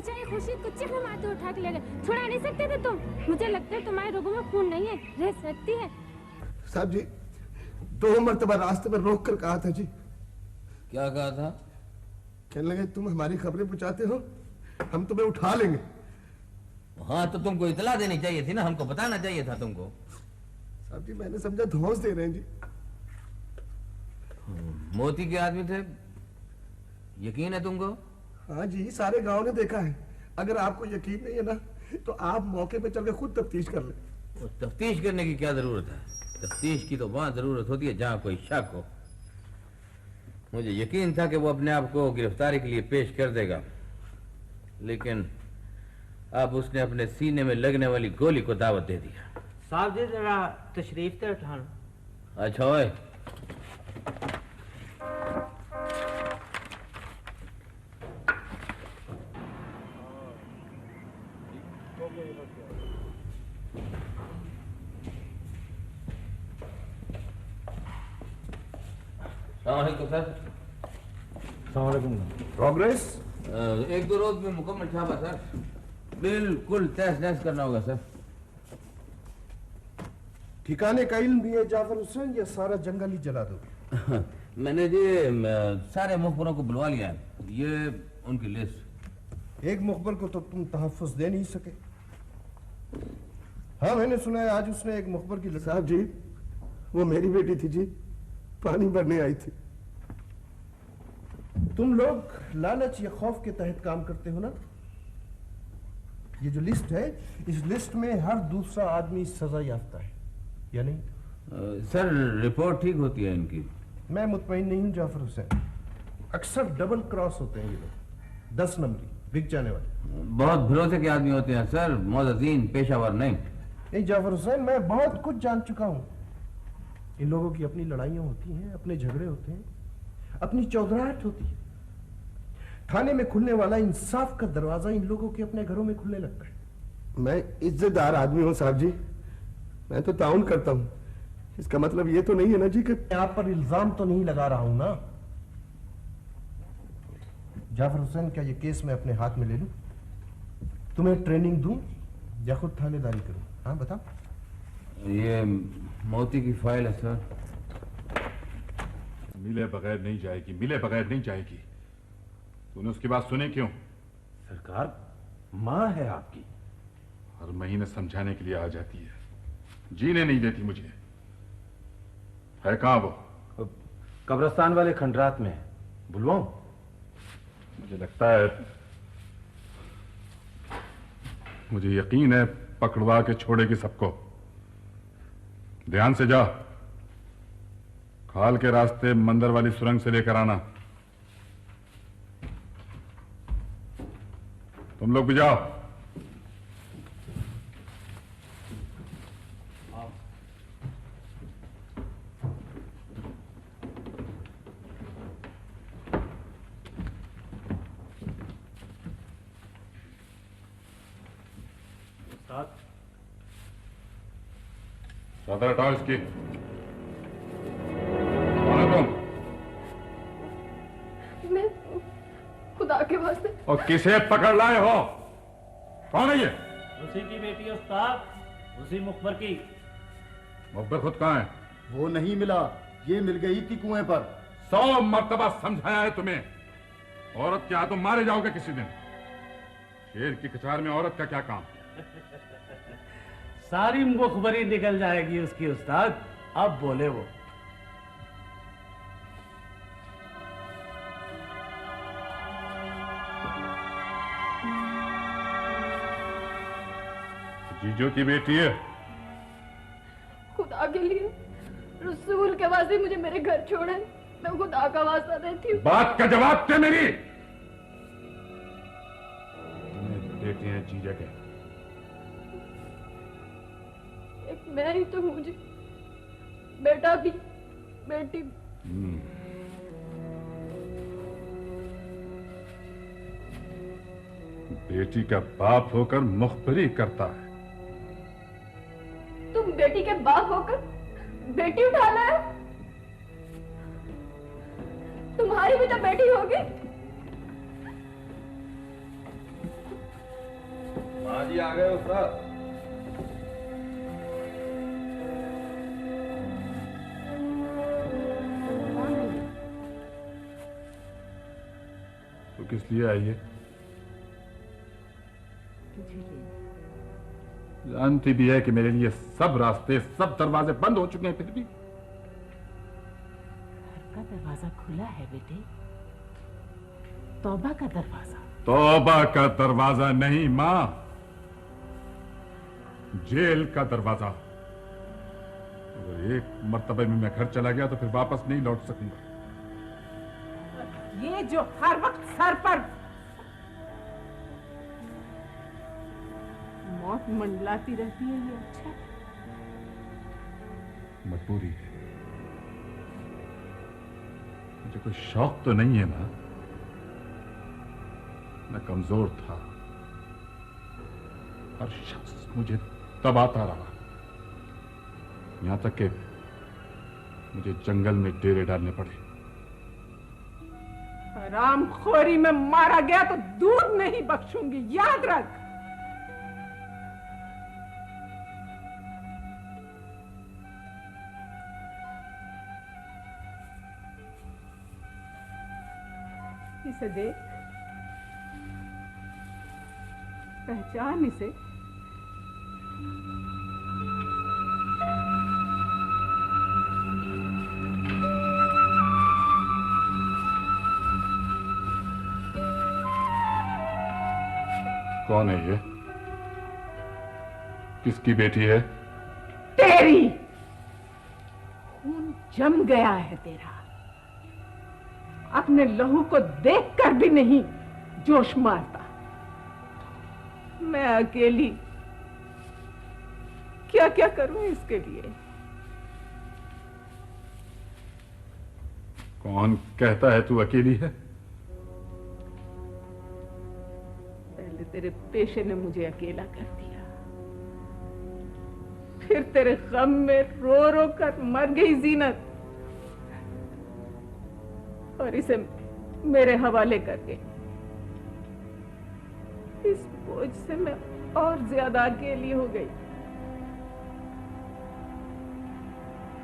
बेचारे खुर्शीद को चिकना मारते उठा के ले गए, छुड़ा नहीं सकते थे तुम? मुझे लगता है तुम्हारे रोगों में खून नहीं है, रह सकती है। साहब जी 2 मरतबा रास्ते पर रोक कर कहा था जी। क्या कहा था? कहने लगे तुम हमारी खबरें पहुंचाते हो, हम तुम्हें उठा लेंगे। हाँ तो तुमको इतला देनी चाहिए थी ना, हमको बताना चाहिए था तुमको। साहब जी मैंने समझा धौंस दे रहे हैं जी। मोती के आदमी थे, यकीन है तुमको? हाँ जी सारे गांव ने देखा है। अगर आपको यकीन नहीं है ना तो आप मौके पे चल के खुद तफ्तीश कर ले। तफ्तीश करने की क्या जरूरत है? तफ्तीश की तो वहां जरूरत होती है जहां कोई शक हो। मुझे यकीन था कि वो अपने आप को गिरफ्तारी के लिए पेश कर देगा, लेकिन अब उसने अपने सीने में लगने वाली गोली को दावत दे दिया। साहब जी जरा तशरीफ से उठाना। अच्छा ओए, सर। प्रोग्रेस 1-2 रोज में मुकम्मल छापा सर, बिल्कुल तहस नहस करना होगा सर। ठिकाने का इल्म भी है जाफर हुसैन, या सारा जंगल ही जला दो? मैंने जी सारे मुखबरों को बुलवा लिया है, ये उनकी लिस्ट। एक मुखबर को तो तुम तहफ्फुज दे नहीं सके। हाँ मैंने सुना है आज उसने एक मुखबर की। साहब जी वो मेरी बेटी थी जी, पानी भरने आई थी। तुम लोग लालच या खौफ के तहत काम करते हो ना। ये जो लिस्ट है, इस लिस्ट में हर दूसरा आदमी सजा याफ्ता है या नहीं? सर रिपोर्ट ठीक होती है इनकी। मैं मुतमईन नहीं हूं जाफर हुसैन, अक्सर डबल क्रॉस होते हैं ये लोग, 10 नंबरी बिक जाने वाले। बहुत भरोसे के आदमी होते हैं सर, मोअज़्ज़ीन, पेशावर नहीं। नहीं जाफर हुसैन, मैं बहुत कुछ जान चुका हूं। इन लोगों की अपनी लड़ाइयां होती हैं, अपने झगड़े होते हैं, अपनी चौधराहट होती है। थाने में खुलने वाला इंसाफ का दरवाजा इन लोगों के अपने घरों में खुलने लगता है। मैं इज्जतदार आदमी हूं साहब जी, मैं तो ताउन करता हूं। इसका मतलब ये तो नहीं है ना जी कि मैं आप पर इल्जाम तो नहीं लगा रहा हूं ना। जाफर हुसैन, क्या ये केस मैं अपने हाथ में ले लूं? तुम्हें ट्रेनिंग दूं या खुद थानेदारी करूं? हाँ बताओ। ये मोती की फाइल है सर। मिले बगैर नहीं जाएगी, मिले बगैर नहीं जाएगी। तूने उसकी बात सुनी क्यों? सरकार माँ है आपकी, हर महीने समझाने के लिए आ जाती है, जीने नहीं देती मुझे। है कहां वो? कब्रिस्तान वाले खंडरात में, बुलवाऊं? मुझे लगता है, मुझे यकीन है पकड़वा के छोड़ेगी सबको। ध्यान से जा, खाल के रास्ते मंदिर वाली सुरंग से लेकर आना। तुम लोग भी जाओ। चादर हटाओ इसकी। कौन है तुम? मैं खुदा के वास्ते। और किसे पकड़ लाए हो? कौन है ये? उसी की बेटी उस्ताद, उसी मुखबर की। मुखबर खुद कहाँ है? वो नहीं मिला, ये मिल गई थी कुएं पर। 100 मर्तबा समझाया है तुम्हें, औरत के हाथों मारे जाओगे किसी दिन। शेर की कचार में औरत का क्या काम? सारी मुखबरी निकल जाएगी उसकी उस्ताद, अब बोले वो। जीजो की बेटी है। खुदा के लिए, रसूल के वास्ते मुझे मेरे घर छोड़े, मैं खुदा का वास्ता देती हूँ। बात का जवाब दे मेरी। बेटी है जीजा के। एक मैं ही तो मुझे बेटा भी बेटी भी। बेटी का बाप होकर मुखबरी करता है। तुम बेटी के बाप होकर बेटी उठा लाए? तुम्हारी भी तो बेटी होगी। जी आ गए उस्ताद। तो किस लिए आई है? जानती भी है कि मेरे लिए सब रास्ते, सब दरवाजे बंद हो चुके हैं, फिर भी घर का दरवाजा खुला है बेटे। तौबा का दरवाजा। तौबा का दरवाजा नहीं मां, जेल का दरवाजा। अगर एक मर्तबे में मैं घर चला गया तो फिर वापस नहीं लौट सकूंगा। ये जो हर वक्त सर पर मौत मंडलाती रहती है, ये अच्छा है? मजबूरी है। मुझे कोई शौक तो नहीं है मां। मैं कमजोर था, हर शख्स मुझे दबाता रहा, यहां तक कि मुझे जंगल में डेरे डालने पड़े। हरामखोरी में मारा गया तो दूध नहीं बख्शूंगी, याद रख। इसे देख, पहचान इसे। कौन है ये? किसकी बेटी है? तेरी। खून जम गया है तेरा। अपने लहू को देखकर भी नहीं जोश मारता। मैं अकेली क्या क्या करूं इसके लिए? कौन कहता है तू अकेली है? पहले तेरे पेशे ने मुझे अकेला कर दिया, फिर तेरे गम में रो रो कर मर गई जीनत, और इसे मेरे हवाले करके इस बोझ से मैं और ज्यादा अकेली हो गई।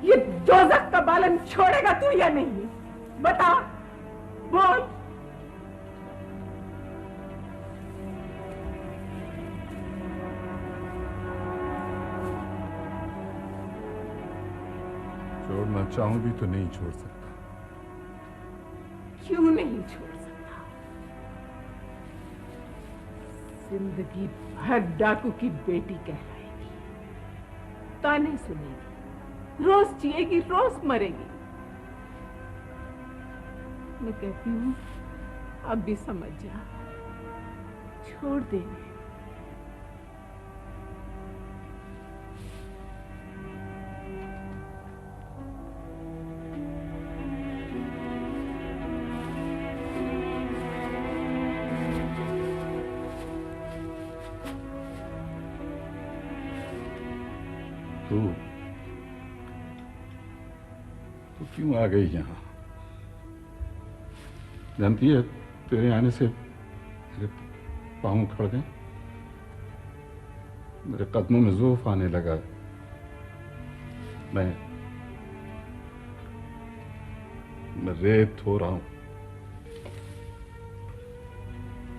ये दोज़ख का बालन छोड़ेगा तू या नहीं? बता, बोल। छोड़ना चाहूं भी तो नहीं छोड़ सकता। क्यों नहीं छोड़ सकता? जिंदगी भर डाकू की बेटी कहलाएगी, ताने सुनेगी, रोज जिएगी, रोज मरेगी। मैं कहती हूं, अब भी समझ जा, छोड़ दे। तो क्यों आ गई यहां? जानती है, तेरे आने से मेरे पांव खड़ गए, मेरे कदमों में ज़ोफ आने लगा। मैं रेत हो रहा हूं।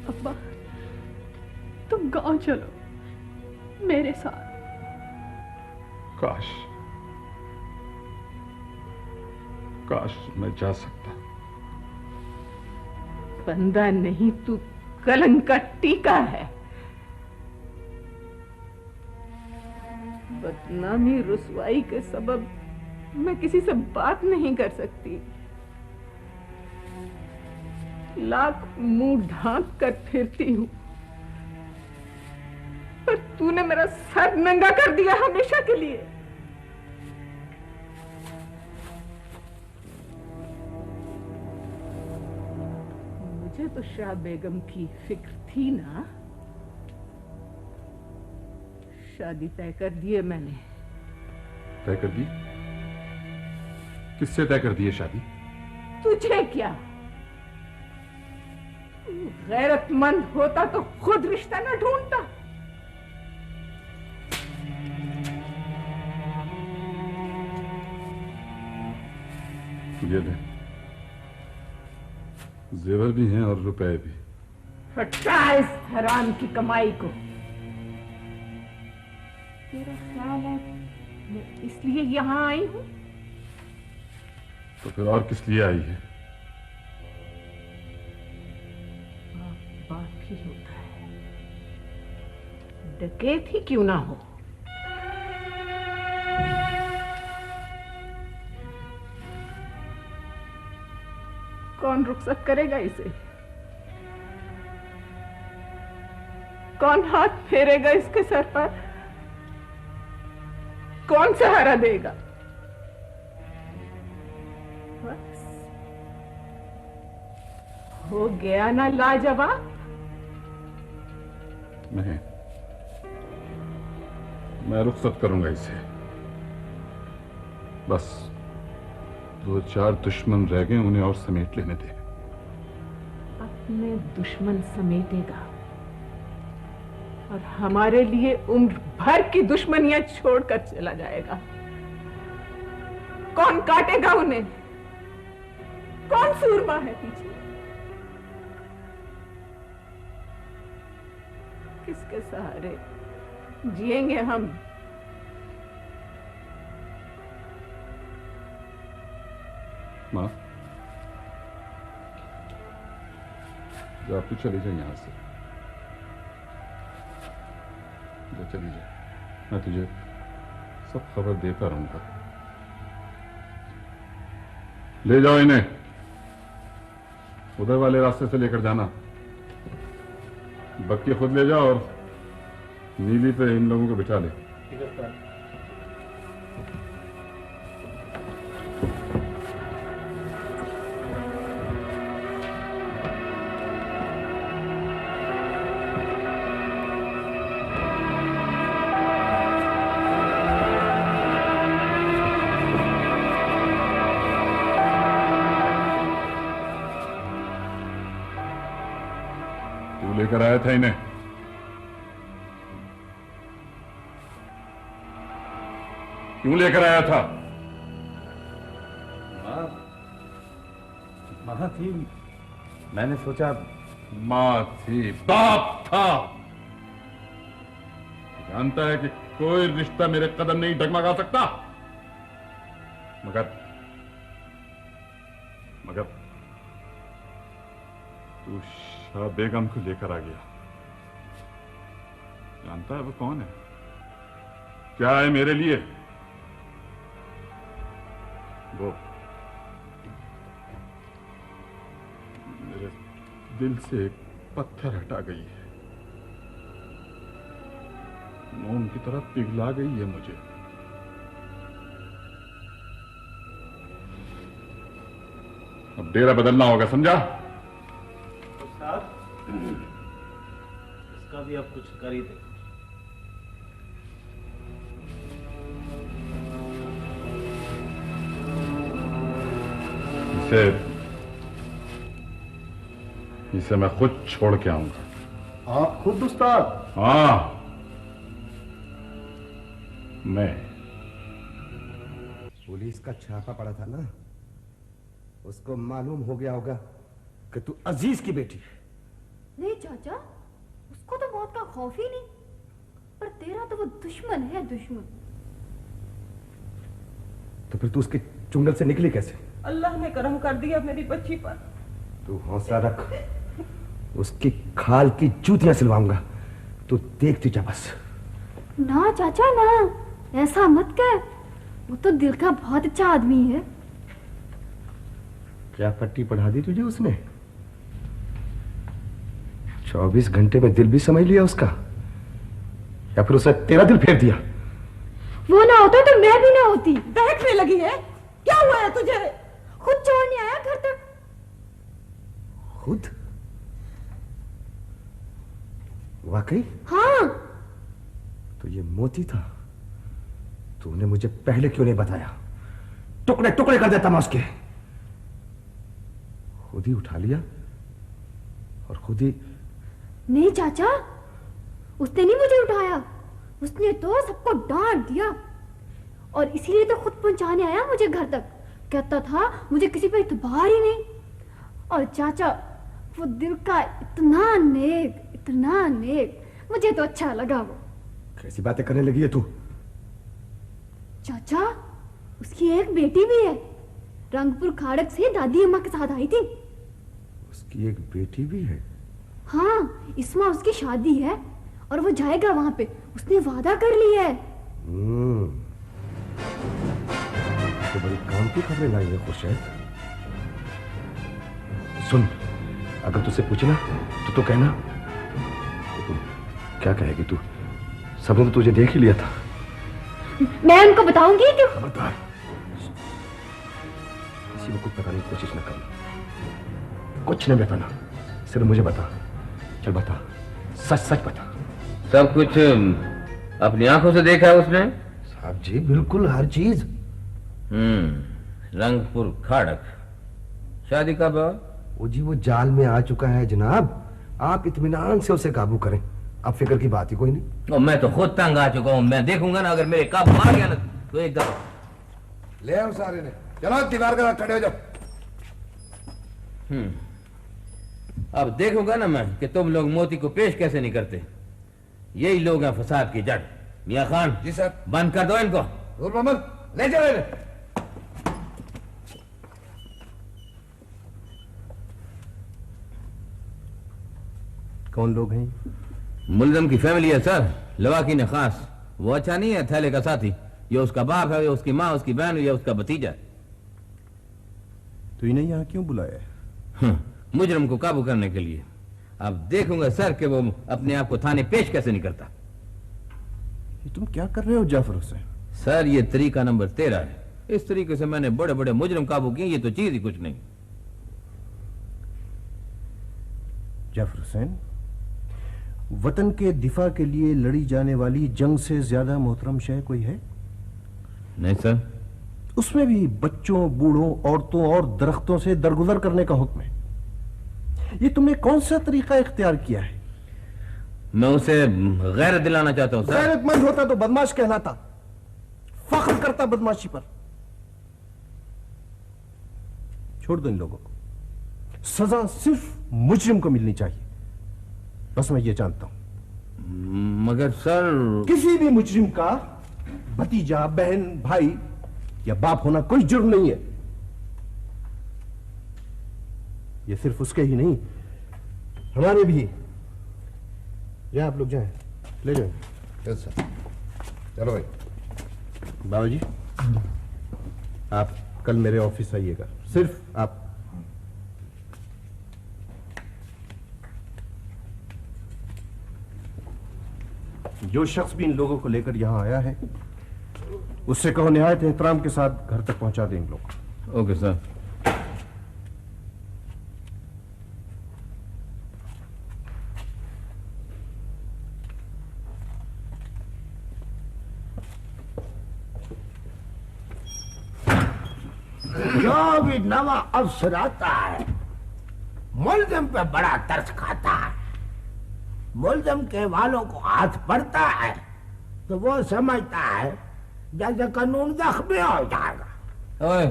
अब्बा, तुम गांव चलो मेरे साथ। काश मैं जा सकता। बंदा नहीं, तू कलंक का टीका है। बदनामी रुसवाई के सबब मैं किसी से बात नहीं कर सकती। लाख मुंह ढांक कर फिरती हूं, पर तूने मेरा सर नंगा कर दिया हमेशा के लिए। मुझे तो शाह बेगम की फिक्र थी ना। शादी तय कर दी है मैंने। तय कर दी? किससे तय कर दी है शादी? तुझे क्या? गैरतमंद होता तो खुद रिश्ता न ढूंढता। ये ले, जेवर भी हैं और रुपए भी। हटा इस हराम की कमाई को। तेरा ख्याल है मैं इसलिए यहाँ आई हूँ? तो फिर और किस लिए आई है? बात ही होता है, डकैत ही क्यों ना हो। कौन रुखसत करेगा इसे? कौन हाथ फेरेगा इसके सर पर? कौन सहारा देगा? बस हो गया ना लाजवाब। नहीं, मैं रुखसत करूंगा इसे। बस 2-4 दुश्मन रह गए, उन्हें और समेट लेने दे। अपने दुश्मन समेटेगा और हमारे लिए उम्र भर की दुश्मनियां छोड़कर चला जाएगा। कौन काटेगा उन्हें? कौन सूरमा है पीछे? किसके सहारे जिएंगे हम? माँ, जो आप चली जाए यहां से, जो चली जाए, मैं तुझे सब खबर देता रहूंगा। ले जाओ इन्हें, उधर वाले रास्ते से लेकर जाना। बक्की खुद ले जाओ और नीली पे इन लोगों को बिठा ले। लेकर आया था इन्हें? क्यों लेकर आया था? माँ थी, मैंने सोचा। माँ थी, बाप था। जानता है कि कोई रिश्ता मेरे कदम नहीं डगमगा सकता, मगर तू शाह बेगम को लेकर आ गया। जानता है वो कौन है, क्या है मेरे लिए? वो मेरे दिल से एक पत्थर हटा गई है, मोम की तरह पिघला गई है मुझे। अब डेरा बदलना होगा, समझा? इसका भी अब कुछ कर ही दे। इसे मैं खुद छोड़ के आऊंगा। आप खुद उस्ताद? हाँ, मैं। पुलिस का छापा पड़ा था ना, उसको मालूम हो गया होगा कि तू अजीज की बेटी है। नहीं चाचा, उसको तो मौत का खौफ ही नहीं, पर तेरा तो वो दुश्मन है, दुश्मन। तो फिर तू उसके चुंगल से निकली कैसे? अल्लाह ने करम कर दिया मेरी बच्ची पर। तू हौसला रख, उसकी खाल की जूतियां सिलवाऊंगा, तू देखती जा बस। ना चाचा ना, ऐसा मत कर, वो तो दिल का बहुत अच्छा आदमी है। क्या पट्टी पढ़ा दी तुझे उसने? 24 घंटे में दिल भी समझ लिया उसका, या फिर उसने तेरा दिल फेर दिया? वो ना होता तो मैं भी ना होती। बहकने लगी है? क्या हुआ है तुझे? खुद छोड़ने आया घर तक। खुद? वाकई? हाँ। तो ये मोती था, तूने मुझे पहले क्यों नहीं बताया? टुकड़े टुकड़े कर देता मैं उसके। खुद ही उठा लिया और खुद ही। नहीं चाचा, उसने नहीं मुझे उठाया, उसने तो सबको डांट दिया और इसीलिए तो खुद पहुंचाने आया मुझे घर तक। कहता था मुझे किसी पे इतबार ही नहीं। और चाचा वो दिल का इतना नेक, मुझे तो अच्छा लगा वो। कैसी बातें करने लगी है तू? चाचा उसकी एक बेटी भी है, रंगपुर खाड़क से दादी अम्मा के साथ आई थी। उसकी एक बेटी भी है? हाँ, इस माह उसकी शादी है और वो जाएगा वहां पे, उसने वादा कर लिया है। तो बड़ी काम की खबरें लाई है खुर्शीद। सुन, अगर तुझसे पूछना तो कहना। तो क्या कहेगी तू? सबने तो तुझे देख ही लिया था। मैं उनको बताऊंगी कि खबरदार किसी को कुछ बताने की कोशिश न करना। कुछ नहीं बताना, सिर्फ मुझे बता। चल बता, सच सच बता। सब कुछ अपनी आंखों से देखा है उसने? साहब जी बिल्कुल हर चीज। रंगपुर खाड़क शादी कब है? वो जी वो जाल में आ चुका है जनाब। आप इत्मीनान से उसे काबू करें, अब फिक्र की बात ही कोई नहीं। और मैं तो खुद तंग आ चुका हूँ। मैं देखूंगा ना, अगर मेरे काबू आ गया ना तो एक दफा ले आओ सारे ने। चलो दीवार के साथ खड़े हो जाओ। अब देखूंगा ना मैं कि तुम लोग मोती को पेश कैसे नहीं करते। यही लोग हैं फसाद की जड़। मियां खान। जी सर। बंद कर दो इनको। मोहम्मद ले जाओ इन्हें। कौन लोग हैं? मुल्जम की फैमिली है सर, लवाकी खास। वो अच्छा नहीं है थैले का साथी। ये उसका बाप है, ये उसकी माँ, उसकी बहन, ये उसका भतीजा। तो इन्हें यहाँ क्यों बुलाया है? मुजरम को काबू करने के लिए। अब देखूंगा सर कि वो अपने आप को थाने पेश कैसे नहीं करता। ये तुम क्या कर रहे हो जाफर हुसैन? सर ये तरीका नंबर 13 है। इस तरीके से मैंने बड़े बड़े मुजरम काबू किए, ये तो चीज ही कुछ नहीं। जाफर हुसैन, वतन के दिफा के लिए लड़ी जाने वाली जंग से ज्यादा मोहतरम शय कोई है? नहीं सर। उसमें भी बच्चों, बूढ़ों, औरतों और दरख्तों से दरगुजर करने का हुक्म है। ये तुमने कौन सा तरीका इख्तियार किया है? मैं उसे गैरत दिलाना चाहता हूं सर। गैरतमंद होता तो बदमाश कहलाता, फख्र करता बदमाशी पर। छोड़ दो इन लोगों को, सजा सिर्फ मुजरिम को मिलनी चाहिए, बस मैं ये जानता हूं। मगर सर किसी भी मुजरिम का भतीजा, बहन, भाई या बाप होना कोई जुर्म नहीं है। ये सिर्फ उसके ही नहीं, हमारे भी। या आप लोग जाएं, ले जाएं। चलो भाई। बाबा जी, आप कल मेरे ऑफिस आइएगा, सिर्फ आप। जो शख्स भी इन लोगों को लेकर यहां आया है उससे कहो निहायत एहतराम के साथ घर तक पहुंचा दें इन लोग। Okay sir. जो भी नवा अफसर आता है मुल्जिम पे बड़ा तरस खाता है। मुल्जिम के वालों को हाथ पड़ता है तो वो समझता है जैसे कानून जख्मी हो जाएगा। ओए,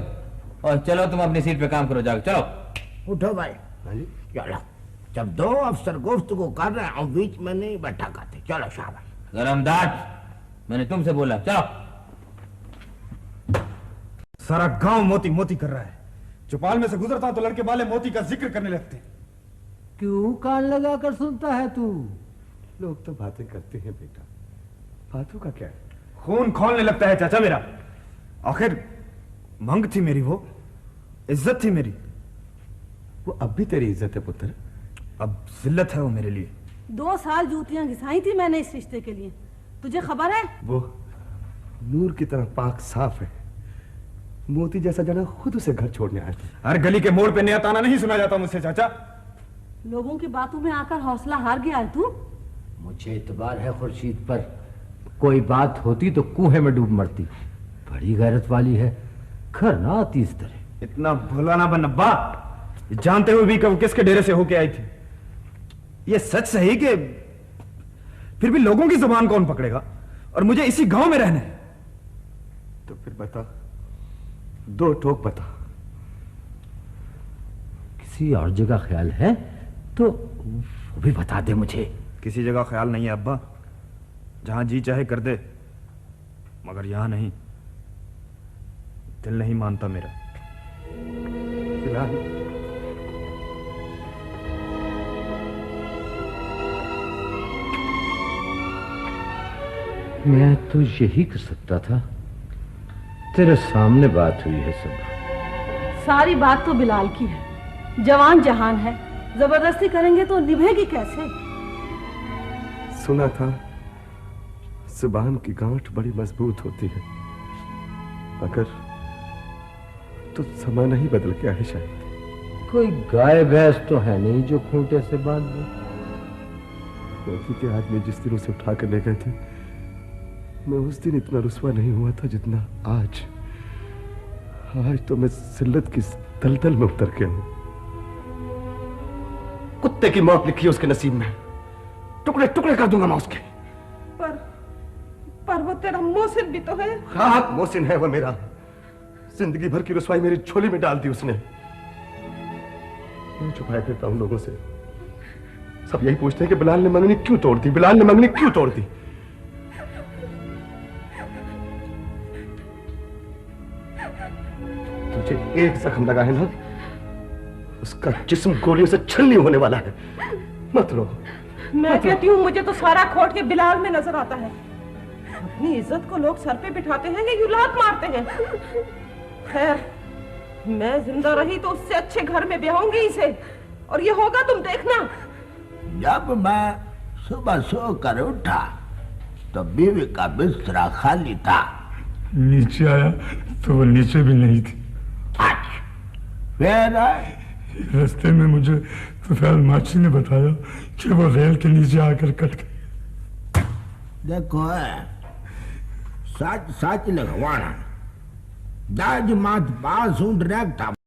ओए चलो तुम अपनी सीट पे काम करो, जाओ चलो। उठो भाई, चलो। जब दो अफसर गुफ्तगू कर रहे हैं बीच में नहीं बैठा करते। चलो शाबाश। गरमदाट, मैंने तुमसे बोला, चलो। सारा गांव मोती मोती कर रहा है। चौपाल में से गुजरता तो लड़के वाले मोती का जिक्र करने लगते हैं। क्यों कान लगा कर सुनता है तू? लोग तो बातें करते हैं बेटा, बातों का क्या है? खून खोलने लगता है चाचा मेरा। आखिर मंग थी मेरी, वो इज्जत थी मेरी। वो अब भी तेरी इज्जत है पुत्र, अब जिल्लत है वो मेरे लिए। 2 साल जूतियां घिसाई थी मैंने इस रिश्ते के लिए, तुझे खबर है? वो नूर की तरह पाक साफ है। मोती जैसा जाना खुद उसे घर छोड़ने आया था। हर गली के मोड़ पे नया ताना नहीं सुना जाता मुझसे चाचा। लोगों की बातों में आकर हौसला हार गया है तू। मुझे इतबार है खुर्शीद पर, कोई बात होती तो कुएं में डूब मरती। बड़ी गैरत वाली है, घर ना आती इस तरह। इतना भोला ना बन अब्बा, जानते हुए भी कब किसके डेरे से होके आई थी। ये सच सही कि फिर भी लोगों की जुबान कौन पकड़ेगा, और मुझे इसी गांव में रहना है। तो फिर बता, 2 टोक बता। किसी और जगह ख्याल है तो वो भी बता दे मुझे। किसी जगह ख्याल नहीं है अब्बा, जहां जी चाहे कर दे, मगर यहां नहीं। दिल नहीं मानता मेरा। बिलाल, मैं तो यही कर सकता था। तेरे सामने बात हुई है सब। सारी बात तो बिलाल की है। जवान जहान है, जबरदस्ती करेंगे तो निभेगी कैसे? सुना था जुबान की गांठ बड़ी मजबूत होती है, मगर तो जमाना ही बदल गया है शायद। कोई गाय भैंस तो है नहीं जो खूंटे से बांध दे। रोटी के आदमी जिस दिन उसे उठा कर ले गए थे, मैं उस दिन इतना रुस्वा नहीं हुआ था जितना आज। आज तो मैं जिल्लत की दलदल में उतर गया हूं। कुत्ते की मौत लिखी है उसके नसीब में, टुकड़े टुकड़े कर दूंगा मैं उसके। पर वो तेरा मोहसिन भी तो है। हाँ, मोहसिन है वो मेरा। जिंदगी भर की रुसवाई मेरी झोली में डाल दी उसने। मैं छुपाए फिरता हूं लोगों से। सब यही पूछते हैं कि बिलाल ने मंगनी क्यों तोड़ दी, बिलाल ने मंगनी क्यों तोड़ दी। तुझे एक जख्म लगा है ना, उसका जिस्म गोलियों से छलनी होने वाला है। मत रो। मैं कहती हूँ मुझे तो सारा खोट के बिलाल में नजर आता है। अपनी इज्जत को लोग सर पे बिठाते हैं कि यूं लात मारते हैं। खैर, मैं जिंदा रही तो उससे अच्छे घर में ब्याहूंगी इसे, और ये होगा तुम देखना। जब मैं सुबह सो कर उठा तो बीवी का बिस्तरा खाली था। नीचे आया तो वो नीचे भी नहीं थी। फिर रास्ते में मुझे तुफैल माची ने बताया कि वो रेल के नीचे आकर कट गई। देखो सच सच लिखवाना दाज मात पास डायरेक्ट